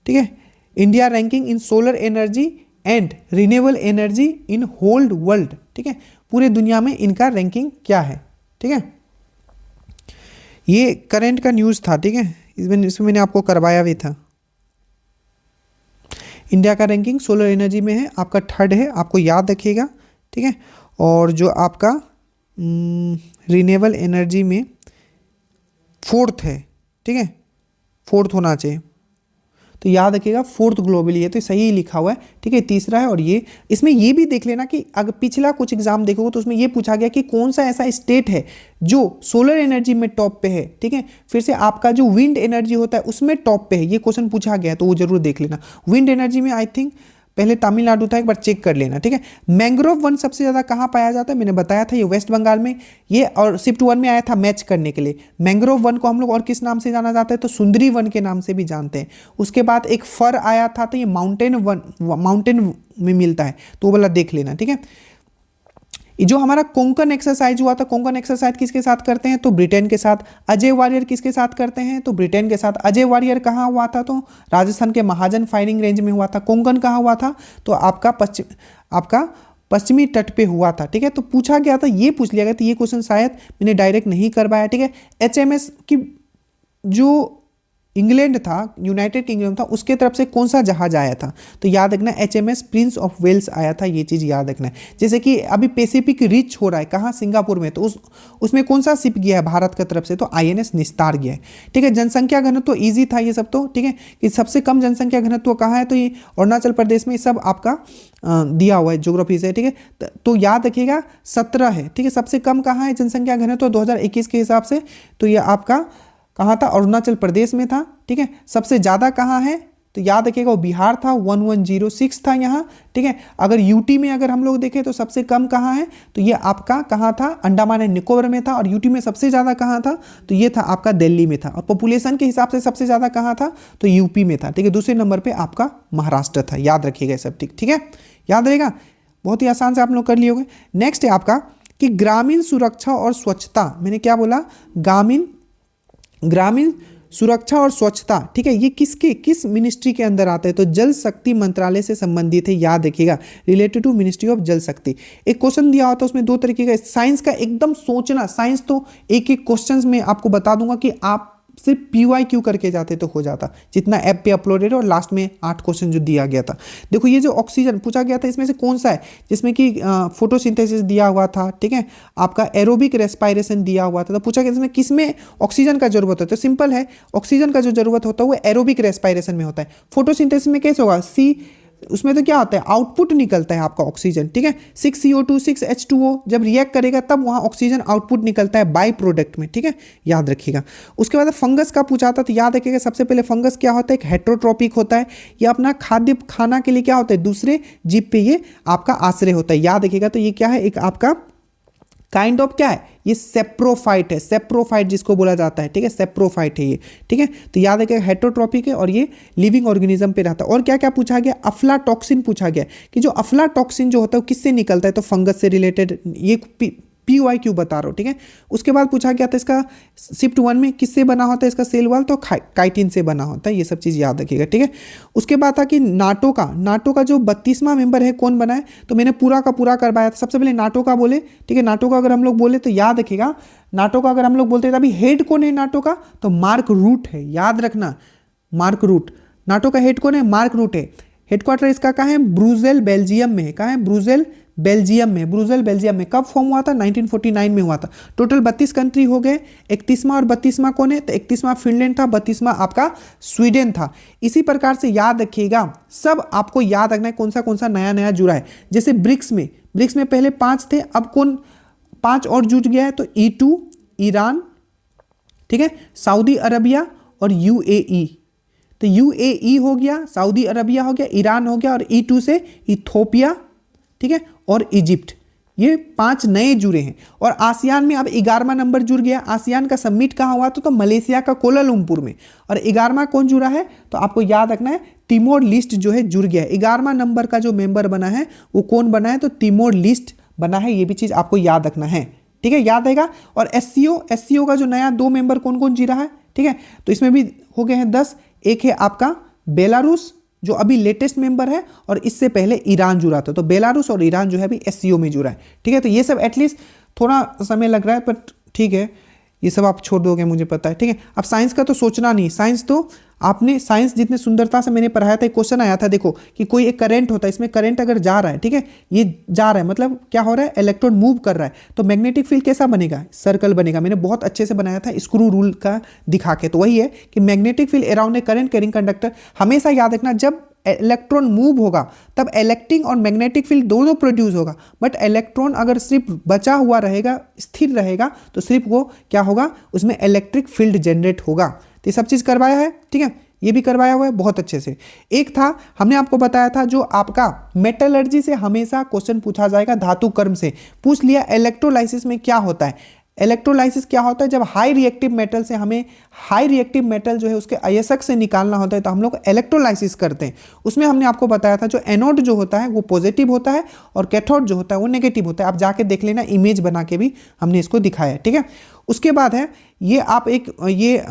ठीक है, India ranking in solar energy and renewable energy in whole world. ठीक है, पूरे दुनिया में इनका रैंकिंग क्या है। ठीक है, ये करंट का न्यूज़ था। ठीक है, इसमें मैंने आपको करवाया भी था। इंडिया का रैंकिंग सोलर एनर्जी में है, आपका 3rd है, आपको याद रखिएगा। ठीक है, और जो आपका रिन्यूएबल एनर्जी में 4th है। ठीक है, 4th होना चाहिए, तो याद रखिएगा 4th ग्लोबली है, तो सही लिखा हुआ है। ठीक है, 3रा है। और ये इसमें ये भी देख लेना कि अगर पिछला कुछ एग्जाम देखोगे तो उसमें ये पूछा गया कि कौन सा ऐसा स्टेट है जो सोलर एनर्जी में टॉप पे है। ठीक है, फिर से आपका जो विंड एनर्जी होता है उसमें टॉप पे है, ये क्वेश्चन पूछा गया है, तो वो जरूर देख लेना। विंड एनर्जी में आई थिंक पहले तमिलनाडु था, एक बार चेक कर लेना। ठीक है, मैंग्रोव वन सबसे ज़्यादा कहाँ पाया जाता है, मैंने बताया था ये वेस्ट बंगाल में, ये और शिफ्ट 1 में आया था मैच करने के लिए। मैंग्रोव वन को हम लोग और किस नाम से जाना जाता है, तो सुंदरी वन के नाम से भी जानते हैं। उसके बाद एक फर आया था, तो ये माउंटेन में मिलता है, तो वो वाला देख लेना। ठीक है, जो हमारा कोंकण एक्सरसाइज हुआ था, कोंकण एक्सरसाइज किसके साथ करते हैं, तो ब्रिटेन के साथ। अजय वारियर किसके साथ करते हैं, तो ब्रिटेन के साथ। अजय वारियर कहाँ हुआ था, तो राजस्थान के महाजन फायरिंग रेंज में हुआ था। कोंकण कहाँ हुआ था, तो आपका पश्चिमी तट पे हुआ था। ठीक है, तो पूछा गया था, ये पूछ लिया गया था, ये क्वेश्चन शायद मैंने डायरेक्ट नहीं करवाया। ठीक है, HMS की जो इंग्लैंड था, यूनाइटेड किंगडम था, उसके तरफ से कौन सा जहाज आया था, तो याद रखना HMS प्रिंस ऑफ वेल्स आया था, ये चीज़ याद रखना है। जैसे कि अभी पैसिफिक रिच हो रहा है कहाँ, सिंगापुर में, तो उसमें कौन सा शिप गया है भारत की तरफ से, तो INS निस्तार गया है। ठीक है, जनसंख्या घनत्व तो ईजी था ये सब, तो ठीक है कि सबसे कम जनसंख्या घनत्व कहाँ है, तो ये अरुणाचल प्रदेश में, सब आपका दिया हुआ है ज्योग्राफी से। ठीक है, तो याद रखिएगा 17 है। ठीक है, सबसे कम कहाँ है जनसंख्या घनत्व 2021 के हिसाब से, तो ये आपका कहाँ था, अरुणाचल प्रदेश में था। ठीक है, सबसे ज़्यादा कहाँ है, तो याद रखिएगा वो बिहार था, 1106 था यहाँ, ठीक है। अगर यूटी में अगर हम लोग देखें तो सबसे कम कहाँ है, तो ये आपका कहाँ था, अंडमान एंड निकोबार में था। और यूटी में सबसे ज़्यादा कहाँ था, तो ये था आपका दिल्ली में था। और पॉपुलेशन के हिसाब से सबसे ज़्यादा कहाँ था, तो यूपी में था, ठीक है। दूसरे नंबर पर आपका महाराष्ट्र था, याद रखिएगा सब, ठीक है, याद रहेगा। बहुत ही आसान से आप लोग कर लिए होंगे। नेक्स्ट है आपका कि ग्रामीण सुरक्षा और स्वच्छता, मैंने क्या बोला, ग्रामीण सुरक्षा और स्वच्छता, ठीक है, ये किस मिनिस्ट्री के अंदर आता है, तो जल शक्ति मंत्रालय से संबंधित है, याद रखिएगा, रिलेटेड टू मिनिस्ट्री ऑफ जल शक्ति। एक क्वेश्चन दिया होता है उसमें दो तरीके का, साइंस का एकदम सोचना, साइंस तो एक एक क्वेश्चंस में आपको बता दूंगा कि आप सिर्फ PYQ करके जाते तो हो जाता, जितना ऐप पे अपलोडेड है। और लास्ट में 8 क्वेश्चन जो दिया गया था, देखो ये जो ऑक्सीजन पूछा गया था इसमें से कौन सा है जिसमें कि फोटोसिंथेसिस दिया हुआ था, ठीक है, आपका एरोबिक रेस्पायरेशन दिया हुआ था। तो पूछा गया इसमें किसमें ऑक्सीजन का जरूरत है, तो सिंपल है, ऑक्सीजन का जो जरूरत होता है वो एरोबिक रेस्पायरेशन में होता है। फोटोसिंथेसिस में कैसे होगा, उसमें तो क्या होता है, आउटपुट निकलता है आपका ऑक्सीजन, ठीक है, 6CO2 6H2O जब रिएक्ट करेगा तब वहाँ ऑक्सीजन आउटपुट निकलता है बाय प्रोडक्ट में, ठीक है, याद रखिएगा। उसके बाद फंगस का पूछा था, तो याद रखिएगा सबसे पहले फंगस क्या होता है, एक हेट्रोट्रोपिक होता है, ये अपना खाद्य खाना के लिए क्या होता है, दूसरे जीव पे ये आपका आश्रय होता है, याद रखिएगा। तो ये क्या है, एक आपका काइंड ऑफ क्या है, ये सेप्रोफाइट है, सेप्रोफाइट जिसको बोला जाता है, ठीक है, सेप्रोफाइट है ये, ठीक है। तो याद रखिएगा हेट्रोट्रोपिक है और ये लिविंग ऑर्गेनिज्म पे रहता है। और क्या क्या पूछा गया, अफ्लाटॉक्सिन पूछा गया कि जो अफ्लाटॉक्सिन जो होता है वो किससे निकलता है, तो फंगस से रिलेटेड, ये PYQ बता रहा हूँ, ठीक है। उसके बाद पूछा गया था इसका शिफ्ट 1 में किससे बना होता है इसका सेल वॉल, तो काइटिन से बना होता है, ये सब चीज़ याद रखिएगा, ठीक है। उसके बाद था कि नाटो का जो 32वां मेंबर है कौन बना है, तो मैंने पूरा का पूरा करवाया था। सबसे पहले नाटो का बोले, ठीक है, नाटो का अगर हम लोग बोले तो याद रखिएगा, नाटो का अगर हम लोग बोलते हैं अभी हेड कौन है नाटो का, तो मार्क रूट है, याद रखना, मार्क रूट, नाटो का हेड कौन है, मार्क रूट है। हेडक्वार्टर इसका कहाँ है, ब्रुसेल बेल्जियम में है, कहाँ है, ब्रुसेल बेल्जियम में। कब फॉर्म हुआ था, 1949 में हुआ था। टोटल 32 कंट्री हो गए, 31वां और 32वां कौन है, तो 31वां फिनलैंड था, 32वां आपका स्वीडन था। इसी प्रकार से याद रखिएगा, सब आपको याद रखना है कौन सा नया जुड़ा है। जैसे ब्रिक्स में पहले 5 थे, अब कौन 5 और जुट गया है, तो E2 ईरान, ठीक है, सऊदी अरबिया और UAE। तो UAE हो गया, सऊदी अरबिया हो गया, ईरान हो गया, और E2 से इथोपिया, ठीक है, और इजिप्ट, ये 5 नए जुड़े हैं। और आसियान में अब 11वां नंबर जुड़ गया। आसियान का समिट कहाँ हुआ, तो मलेशिया का कोलालमपुर में। और 11वां कौन जुड़ा है, तो आपको याद रखना है तिमोर लिस्ट जो है जुड़ गया है। 11वां नंबर का जो मेंबर बना है वो कौन बना है, तो तिमोर लिस्ट बना है, ये भी चीज़ आपको याद रखना है, ठीक है, याद रहेगा। और SCO का जो नया 2 मेंबर कौन कौन जी रहा है, ठीक है, तो इसमें भी हो गए हैं 10। एक है आपका बेलारूस जो अभी लेटेस्ट मेंबर है, और इससे पहले ईरान जुड़ा था। तो बेलारूस और ईरान जो है अभी SCO में जुड़ा है, ठीक है। तो ये सब एटलीस्ट थोड़ा समय लग रहा है, पर ठीक है, ये सब आप छोड़ दोगे मुझे पता है, ठीक है। अब साइंस का तो सोचना नहीं, साइंस तो आपने साइंस जितने सुंदरता से मैंने पढ़ाया था। एक क्वेश्चन आया था, देखो कि कोई एक करंट होता है, इसमें करंट अगर जा रहा है, ठीक है, ये जा रहा है, मतलब क्या हो रहा है, इलेक्ट्रॉन मूव कर रहा है, तो मैग्नेटिक फील्ड कैसा बनेगा, सर्कल बनेगा। मैंने बहुत अच्छे से बनाया था स्क्रू रूल का दिखा के। तो वही है कि magnetic field around a current carrying conductor, हमेशा याद रखना जब इलेक्ट्रॉन मूव होगा तब इलेक्ट्रिक और मैग्नेटिक फील्ड दोनों प्रोड्यूस होगा। बट इलेक्ट्रॉन अगर सिर्फ बचा हुआ रहेगा, स्थिर रहेगा, तो सिर्फ वो क्या होगा, उसमें इलेक्ट्रिक फील्ड जनरेट होगा। तो ये सब चीज़ करवाया है, ठीक है, ये भी करवाया हुआ है बहुत अच्छे से। एक था हमने आपको बताया था जो आपका मेटलर्जी से हमेशा क्वेश्चन पूछा जाएगा, धातु कर्म से पूछ लिया। इलेक्ट्रोलाइसिस में क्या होता है, इलेक्ट्रोलाइसिस क्या होता है, जब हाई रिएक्टिव मेटल से हमें हाई रिएक्टिव मेटल जो है उसके अयस्क से निकालना होता है, तो हम लोग इलेक्ट्रोलाइसिस करते हैं। उसमें हमने आपको बताया था जो एनोड जो होता है वो पॉजिटिव होता है और कैथोड जो होता है वो नेगेटिव होता है। आप जाके देख लेना, इमेज बना के भी हमने इसको दिखाया है, ठीक है। उसके बाद है ये आप एक ये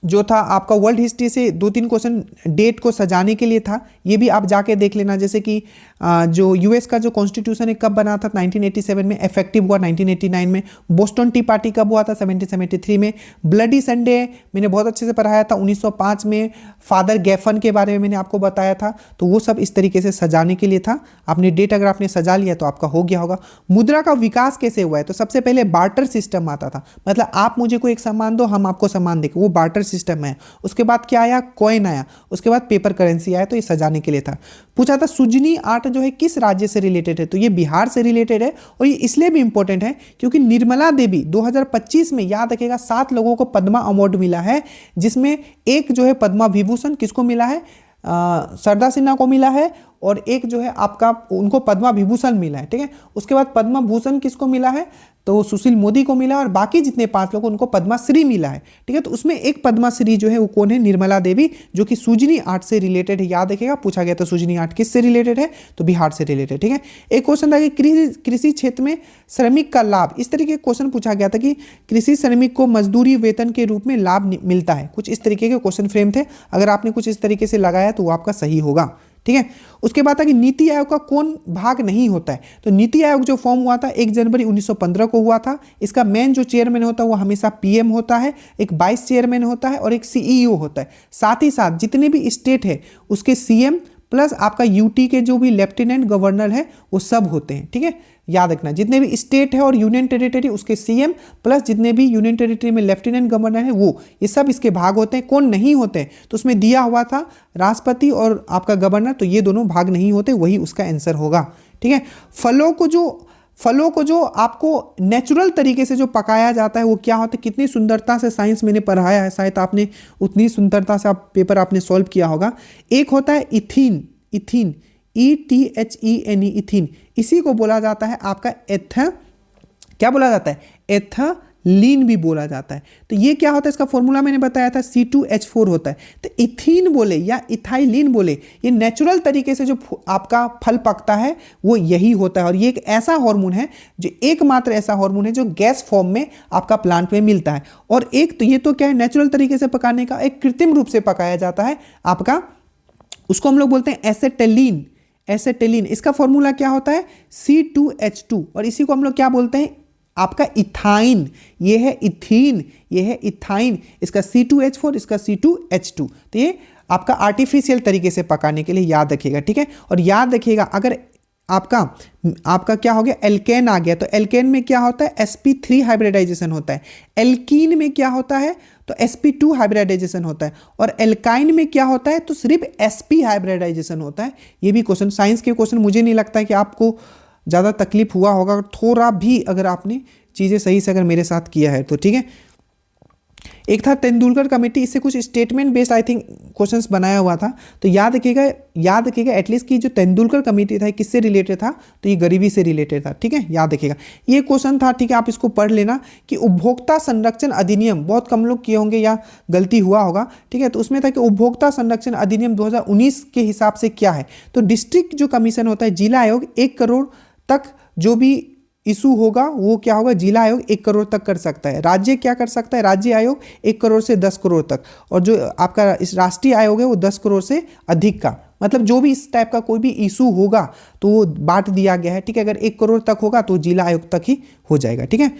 जो था आपका वर्ल्ड हिस्ट्री से 2-3 क्वेश्चन डेट को सजाने के लिए था, ये भी आप जाके देख लेना। जैसे कि जो यूएस का जो कॉन्स्टिट्यूशन है कब बना था, 1987 में, इफेक्टिव हुआ 1989 में। बोस्टन टी पार्टी कब हुआ था, 1773 में। ब्लडी संडे मैंने बहुत अच्छे से पढ़ाया था 1905 में। फादर गैफन के बारे में मैंने आपको बताया था। तो वो सब इस तरीके से सजाने के लिए था। आपने डेट अगर आपने सजा लिया तो आपका हो गया होगा। मुद्रा का विकास कैसे हुआ है, तो सबसे पहले बार्टर सिस्टम आता था, मतलब आप मुझे कोई एक सामान दो हम आपको सामान दें, वो बार्टर सिस्टम है। उसके बाद क्या आया, कॉइन आया। उसके बाद पेपर करेंसी आया, तो ये सजाने के लिए था। पूछा था सुजनी आर्ट जो है किस राज्य से रिलेटेड है, तो ये बिहार से रिलेटेड है। और ये इसलिए भी इंपॉर्टेंट है क्योंकि निर्मला देवी 2025 में, याद रखिएगा, 7 लोगों को पद्मा अवार्ड मिला है, जिसमें एक जो है पद्मा विभूषण किसको मिला है, सरदा सिन्हा को मिला है, और एक जो है आपका उनको पद्मा विभूषण मिला है, ठीक है। उसके बाद पद्मा भूषण किसको मिला है, तो सुशील मोदी को मिला, और बाकी जितने 5 लोग उनको पद्माश्री मिला है, ठीक है। तो उसमें एक पद्माश्री जो है वो कौन है, निर्मला देवी, जो कि सुजनी आर्ट से रिलेटेड है। याद रखिएगा, पूछा गया था सुजनी आर्ट किससे रिलेटेड है, तो बिहार से रिलेटेड, ठीक है। एक क्वेश्चन था कि कृषि क्षेत्र में श्रमिक का लाभ, इस तरीके का क्वेश्चन पूछा गया था कि कृषि श्रमिक को मजदूरी वेतन के रूप में लाभ मिलता है, कुछ इस तरीके के क्वेश्चन फ्रेम थे। अगर आपने कुछ इस तरीके से लगाया तो वो आपका सही होगा, ठीक है। उसके बाद था कि नीति आयोग का कौन भाग नहीं होता है, तो नीति आयोग जो फॉर्म हुआ था 1 जनवरी 1915 को हुआ था। इसका मेन जो चेयरमैन होता है वो हमेशा पीएम होता है, एक वाइस चेयरमैन होता है और एक सीईओ होता है। साथ ही साथ जितने भी स्टेट है उसके सीएम प्लस आपका यूटी के जो भी लेफ्टिनेंट गवर्नर है वो सब होते हैं, ठीक है। याद रखना, जितने भी स्टेट है और यूनियन टेरिटरी उसके सीएम प्लस जितने भी यूनियन टेरिटरी में लेफ्टिनेंट गवर्नर है वो, ये सब इसके भाग होते हैं। कौन नहीं होते हैं, तो उसमें दिया हुआ था राष्ट्रपति और आपका गवर्नर, तो ये दोनों भाग नहीं होते, वही उसका आंसर होगा, ठीक है। फलों को जो आपको नेचुरल तरीके से जो पकाया जाता है वो क्या होता है, कितनी सुंदरता से साइंस मैंने पढ़ाया है, शायद आपने उतनी सुंदरता से आप पेपर आपने सॉल्व किया होगा। एक होता है इथीन, इथीन ETHENE, इथीन, इसी को बोला जाता है आपका क्या बोला जाता है, एथलीन भी बोला जाता है। तो ये क्या होता है, इसका फॉर्मूला मैंने बताया था C2H4 होता है। तो इथीन बोले या इथाइलिन बोले, ये नेचुरल तरीके से जो आपका फल पकता है वो यही होता है। और ये एक ऐसा हार्मोन है जो एकमात्र ऐसा हार्मोन है जो गैस फॉर्म में आपका प्लांट में मिलता है। और एक तो ये तो क्या है, नेचुरल तरीके से पकाने का, एक कृत्रिम रूप से पकाया जाता है आपका, उसको हम लोग बोलते हैं एसेटिलीन, एसेटिलीन। इसका फॉर्मूला क्या होता है C2H2, और इसी को हम लोग क्या बोलते हैं आपका इथाइन। ये है इथीन, ये है इथाइन, इसका C2H4, इसका C2H2। तो ये आपका आर्टिफिशियल तरीके से पकाने के लिए याद रखिएगा, ठीक है। और याद रखिएगा अगर आपका क्या हो गया, एल्केन आ गया, तो एल्केन में क्या होता है sp3 हाइब्रिडाइजेशन होता है। एल्कीन में क्या होता है, तो sp2 हाइब्रिडाइजेशन होता है। और एल्काइन में क्या होता है, तो सिर्फ sp हाइब्रिडाइजेशन होता है। ये भी क्वेश्चन, साइंस के क्वेश्चन, मुझे नहीं लगता है कि आपको ज़्यादा तकलीफ हुआ होगा, थोड़ा भी अगर आपने चीज़ें सही से अगर मेरे साथ किया है तो, ठीक है। एक था तेंदुलकर कमेटी, इससे कुछ statement based I think questions बनाया हुआ था। तो याद रखिएगा एटलीस्ट कि जो तेंदुलकर कमेटी था किससे रिलेटेड था, तो ये गरीबी से रिलेटेड था, ठीक है। याद रखिएगा ये क्वेश्चन था, ठीक है। आप इसको पढ़ लेना कि उपभोक्ता संरक्षण अधिनियम, बहुत कम लोग किए होंगे या गलती हुआ होगा, ठीक है। तो उसमें था कि उपभोक्ता संरक्षण अधिनियम 2019 के हिसाब से क्या है, तो डिस्ट्रिक्ट जो कमीशन होता है, जिला आयोग 1 करोड़ तक जो भी इशू होगा वो क्या होगा, जिला आयोग 1 करोड़ तक कर सकता है। राज्य क्या कर सकता है, राज्य आयोग 1 करोड़ से 10 करोड़ तक, और जो आपका इस राष्ट्रीय आयोग है वो 10 करोड़ से अधिक का, मतलब जो भी इस टाइप का कोई भी इशू होगा तो वो बांट दिया गया है, ठीक है। अगर 1 करोड़ तक होगा तो जिला आयोग तक ही हो जाएगा, ठीक है।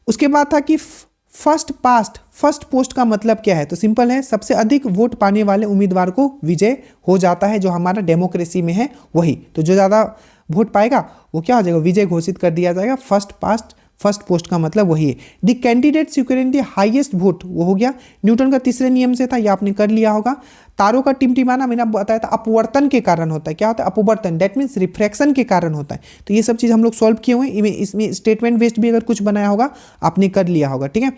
उसके बाद था कि फर्स्ट पोस्ट का मतलब क्या है, तो सिंपल है, सबसे अधिक वोट पाने वाले उम्मीदवार को विजय हो जाता है, जो हमारा डेमोक्रेसी में है वही। तो जो ज़्यादा वोट पाएगा वो क्या हो जाएगा, विजय घोषित कर दिया जाएगा। फर्स्ट पोस्ट का मतलब वही है। The candidate securing the highest vote, वो हो गया न्यूटन का तीसरे नियम से था, ये आपने कर लिया होगा। तारों का टिमटिमाना मैंने बताया था अपवर्तन के कारण होता है। क्या होता है अपवर्तन, दैट मीन्स रिफ्रैक्शन के कारण होता है। तो ये सब चीज़ हम लोग सॉल्व किए हुए हैं। इसमें स्टेटमेंट बेस्ड भी अगर कुछ बनाया होगा आपने कर लिया होगा, ठीक है।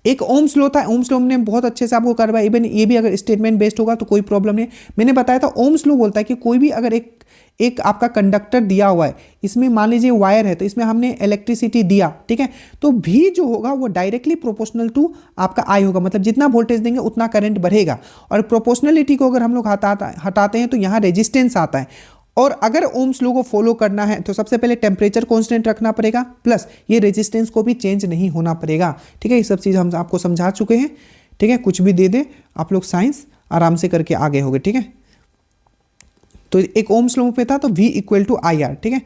एक ओम्स लॉ था, ओम्स लॉ ने बहुत अच्छे से आपको करवाया। इवन ये भी अगर स्टेटमेंट बेस्ड होगा तो कोई प्रॉब्लम नहीं। मैंने बताया था ओम्स लॉ बोलता है कि कोई भी अगर एक आपका कंडक्टर दिया हुआ है, इसमें मान लीजिए वायर है, तो इसमें हमने इलेक्ट्रिसिटी दिया, ठीक है, तो भी जो होगा वो डायरेक्टली प्रोपोर्शनल टू आपका आई होगा, मतलब जितना वोल्टेज देंगे उतना करंट बढ़ेगा। और प्रोपोर्शनलिटी को अगर हम लोग हटाते हैं तो यहाँ रेजिस्टेंस आता है। और अगर ओम्स लॉ को फॉलो करना है तो सबसे पहले टेम्परेचर कांस्टेंट रखना पड़ेगा, प्लस ये रेजिस्टेंस को भी चेंज नहीं होना पड़ेगा, ठीक है। ये सब चीज़ हम आपको समझा चुके हैं, ठीक है। कुछ भी दे दे आप लोग साइंस आराम से करके आगे होगे, ठीक है। तो एक ओम्स लॉ पे था तो V = IR, ठीक है।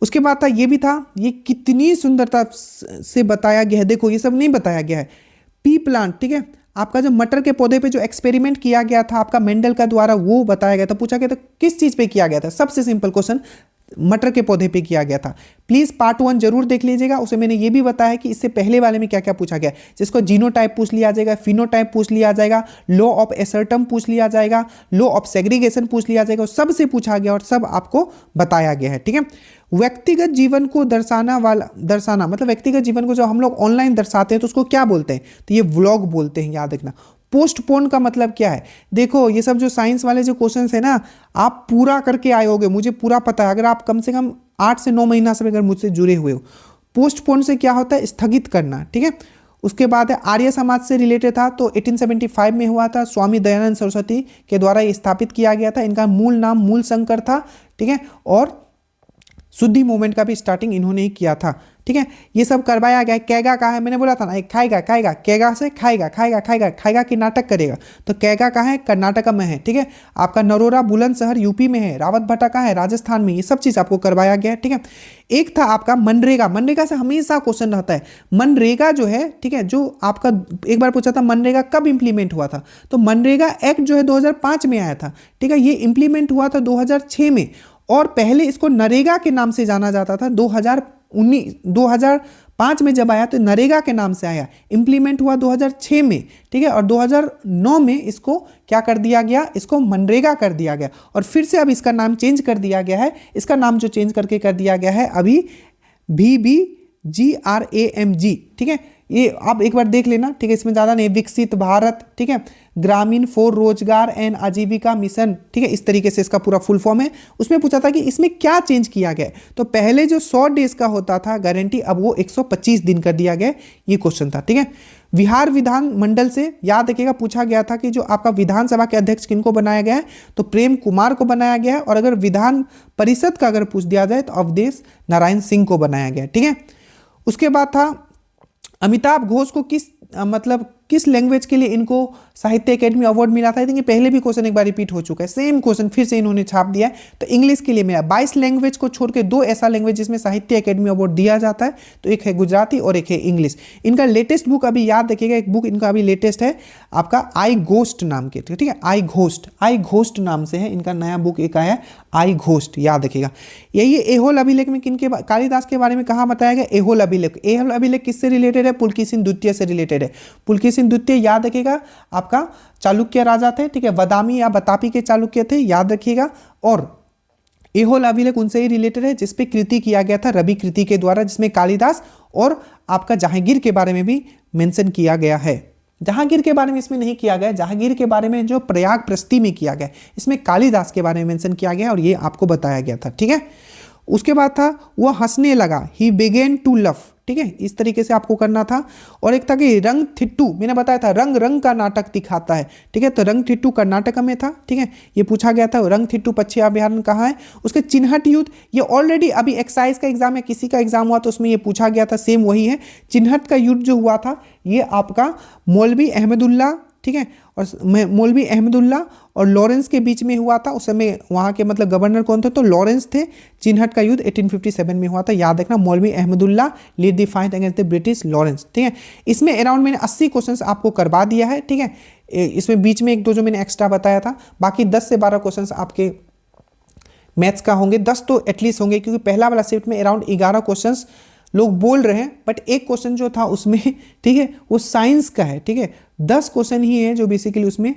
उसके बाद था ये भी था, ये कितनी सुंदरता से बताया गया है, देखो ये सब नहीं बताया गया है। पी प्लांट, ठीक है, आपका जो मटर के पौधे पे जो एक्सपेरिमेंट किया गया था आपका मेंडल का द्वारा, वो बताया गया था। पूछा गया था किस चीज़ पे किया गया था, सबसे सिंपल क्वेश्चन, मटर के पौधे पे किया गया था। प्लीज पार्ट 1 जरूर देख लीजिएगा, उसे मैंने ये भी बताया कि इससे पहले वाले में क्या क्या पूछा गया, जिसको जीनोटाइप पूछ लिया जाएगा, फिनोटाइप पूछ लिया जाएगा, लॉ ऑफ एसर्टम पूछ लिया जाएगा, लॉ ऑफ सेग्रीगेशन पूछ लिया जाएगा, सबसे पूछा गया और सब आपको बताया गया है। ठीक है, व्यक्तिगत जीवन को दर्शाना मतलब व्यक्तिगत जीवन को जो हम लोग ऑनलाइन दर्शाते हैं तो उसको क्या बोलते हैं, तो ये व्लॉग बोलते हैं, याद रखना। पोस्टपोन का मतलब क्या है, देखो ये सब जो साइंस वाले जो क्वेश्चंस है ना, आप पूरा करके आए होगे, मुझे पूरा पता है, अगर आप कम से कम 8 से 9 महीना से अगर मुझसे जुड़े हुए हो। पोस्टपोन से क्या होता है, स्थगित करना। ठीक है, उसके बाद है आर्य समाज से रिलेटेड था, तो 1875 में हुआ था, स्वामी दयानंद सरस्वती के द्वारा ये स्थापित किया गया था। इनका मूल नाम मूल शंकर था। ठीक है, और शुद्धि मूवमेंट का भी स्टार्टिंग इन्होंने ही किया था। ठीक है, ये सब करवाया गया। कैगा कहाँ है, मैंने बोला था ना, एक खाएगा खाएगा, कैगा से खाएगा खाएगा खाएगा खाएगा की नाटक करेगा, तो कैगा कहाँ है, कर्नाटक में है। ठीक है, आपका नरोरा बुलंदशहर यूपी में है, रावत भट्टा कहाँ है, राजस्थान में। ये सब चीज़ आपको करवाया गया है। ठीक है, एक था आपका मनरेगा। मनरेगा से हमेशा क्वेश्चन रहता है। मनरेगा जो है, ठीक है, जो आपका एक बार पूछा था मनरेगा कब इंप्लीमेंट हुआ था, तो मनरेगा एक्ट जो है 2005 में आया था। ठीक है, ये इंप्लीमेंट हुआ था 2006 में, और पहले इसको नरेगा के नाम से जाना जाता था। 2005 में जब आया तो नरेगा के नाम से आया, इंप्लीमेंट हुआ 2006 में। ठीक है, और 2009 में इसको क्या कर दिया गया, इसको मनरेगा कर दिया गया, और फिर से अब इसका नाम चेंज कर दिया गया है। इसका नाम जो चेंज करके कर दिया गया है अभी VBGRAMG। ठीक है, ये आप एक बार देख लेना। ठीक है, इसमें ज़्यादा नहीं, विकसित भारत, ठीक है, ग्रामीण फॉर रोजगार एंड आजीविका मिशन। ठीक है, इस तरीके से इसका पूरा फुल फॉर्म है। उसमें पूछा था कि इसमें क्या चेंज किया गया, तो पहले जो 100 डेज का होता था गारंटी, अब वो 125 दिन कर दिया गया। ये क्वेश्चन था। ठीक है, बिहार विधान मंडल से याद रखिएगा पूछा गया था कि जो आपका विधानसभा के अध्यक्ष किनको बनाया गया है, तो प्रेम कुमार को बनाया गया है, और अगर विधान परिषद का अगर पूछ दिया जाए तो अवधेश नारायण सिंह को बनाया गया। ठीक है, उसके बाद था अमिताभ घोष को किस लैंग्वेज के लिए इनको साहित्य अकेडमी अवार्ड मिला था। आई थिंक पहले भी क्वेश्चन एक बार रिपीट हो चुका है, सेम क्वेश्चन फिर से इन्होंने छाप दिया है। तो इंग्लिश के लिए मिला। 22 लैंग्वेज को छोड़ के 2 ऐसा लैंग्वेज जिसमें साहित्य अकेडमी अवार्ड दिया जाता है, तो एक है गुजराती और एक है इंग्लिश। इनका लेटेस्ट बुक अभी याद रखिएगा, एक बुक इनका अभी लेटेस्ट है आपका आई घोस्ट नाम के। ठीक है, आई घोस्ट नाम से है इनका नया बुक एक आया, आई घोस्ट, याद रखिएगा। यही एहोल अभिलेख में किनके, कालिदास के बारे में कहाँ बताया गया, एहोल अभिलेख। एहोल अभिलेख किससे रिलेटेड है, पुलकेशिन द्वितीय से रिलेटेड है। पुलकेशिन द्वितीय याद रखिएगा आपका चालुक्य राजा थे। ठीक है, बदामी या बतापी के चालुक्य थे, याद रखिएगा। और एहोल अभिलेख उनसे ही रिलेटेड है जिसपे कृति किया गया था रवि कृति के द्वारा, जिसमें कालिदास और आपका जहांगीर के बारे में भी मेंशन किया गया है। जहांगीर के बारे में इसमें नहीं किया गया, जहांगीर के बारे में जो प्रयाग प्रस्ती में किया गया, इसमें कालिदास के बारे में मेंशन किया गया और ये आपको बताया गया था। ठीक है, उसके बाद था वह हंसने लगा, ही बिगेन टू लव। ठीक है, इस तरीके से आपको करना था। और एक था कि रंग थिट्टू, मैंने बताया था रंग रंग का नाटक दिखाता है। ठीक है, तो रंग थिट्टू कर्नाटक में था। ठीक है, ये पूछा गया था रंग थिट्टू पक्षी अभयारण्य कहाँ है। उसके चिन्हट युद्ध, ये ऑलरेडी अभी एक्साइज का एग्जाम है, किसी का एग्जाम हुआ तो उसमें ये पूछा गया था, सेम वही है। चिन्हट का युद्ध जो हुआ था ये आपका मौलवी अहमदुल्ला, ठीक है, और मौलवी अहमदुल्ला और लॉरेंस के बीच में हुआ था। उस समय वहाँ के मतलब गवर्नर कौन थे, तो लॉरेंस थे। चिन्हट का युद्ध 1857 में हुआ था, याद रखना। मौलवी Ahmadullah lead the fight against the British Lawrence. ठीक है, इसमें अराउंड मैंने 80 क्वेश्चंस आपको करवा दिया है। ठीक है, इसमें बीच में 1-2 जो मैंने एक्स्ट्रा बताया था, बाकी 10 से 12 क्वेश्चंस आपके मैथ्स का होंगे। 10 तो एटलीस्ट होंगे, क्योंकि पहला वाला शिफ्ट में अराउंड 11 क्वेश्चंस लोग बोल रहे हैं, बट एक क्वेश्चन जो था उसमें, ठीक है, वो साइंस का है। ठीक है, 10 क्वेश्चन ही है जो बेसिकली उसमें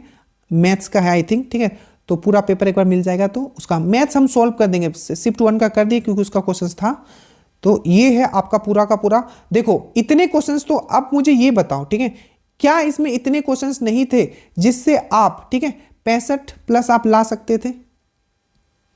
मैथ्स का है आई थिंक। ठीक है, तो पूरा पेपर एक बार मिल जाएगा तो उसका मैथ्स हम सॉल्व कर देंगे। शिफ्ट 1 का कर दिए क्योंकि उसका क्वेश्चन था। तो ये है आपका पूरा का पूरा। देखो इतने क्वेश्चंस, तो अब मुझे ये बताओ, ठीक है, क्या इसमें इतने क्वेश्चंस नहीं थे जिससे आप, ठीक है, 65 प्लस आप ला सकते थे?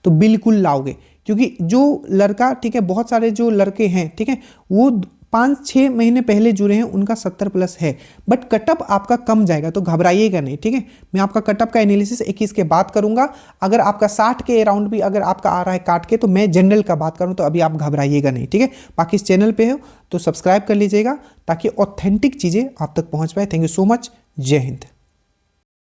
तो बिल्कुल लाओगे, क्योंकि जो लड़का, ठीक है, बहुत सारे जो लड़के हैं, ठीक है, वो 5-6 महीने पहले जुड़े हैं, उनका 70 प्लस है, बट कटअप आपका कम जाएगा, तो घबराइएगा नहीं। ठीक है, मैं आपका कटअप का एनालिसिस 21 के बाद करूंगा। अगर आपका 60 के अराउंड भी अगर आपका आ रहा है काट के, तो मैं जनरल का बात करूं, तो अभी आप घबराइएगा नहीं। ठीक है, बाकी इस चैनल पे हो तो सब्सक्राइब कर लीजिएगा ताकि ऑथेंटिक चीज़ें आप तक पहुंच पाए। थैंक यू सो मच, जय हिंद।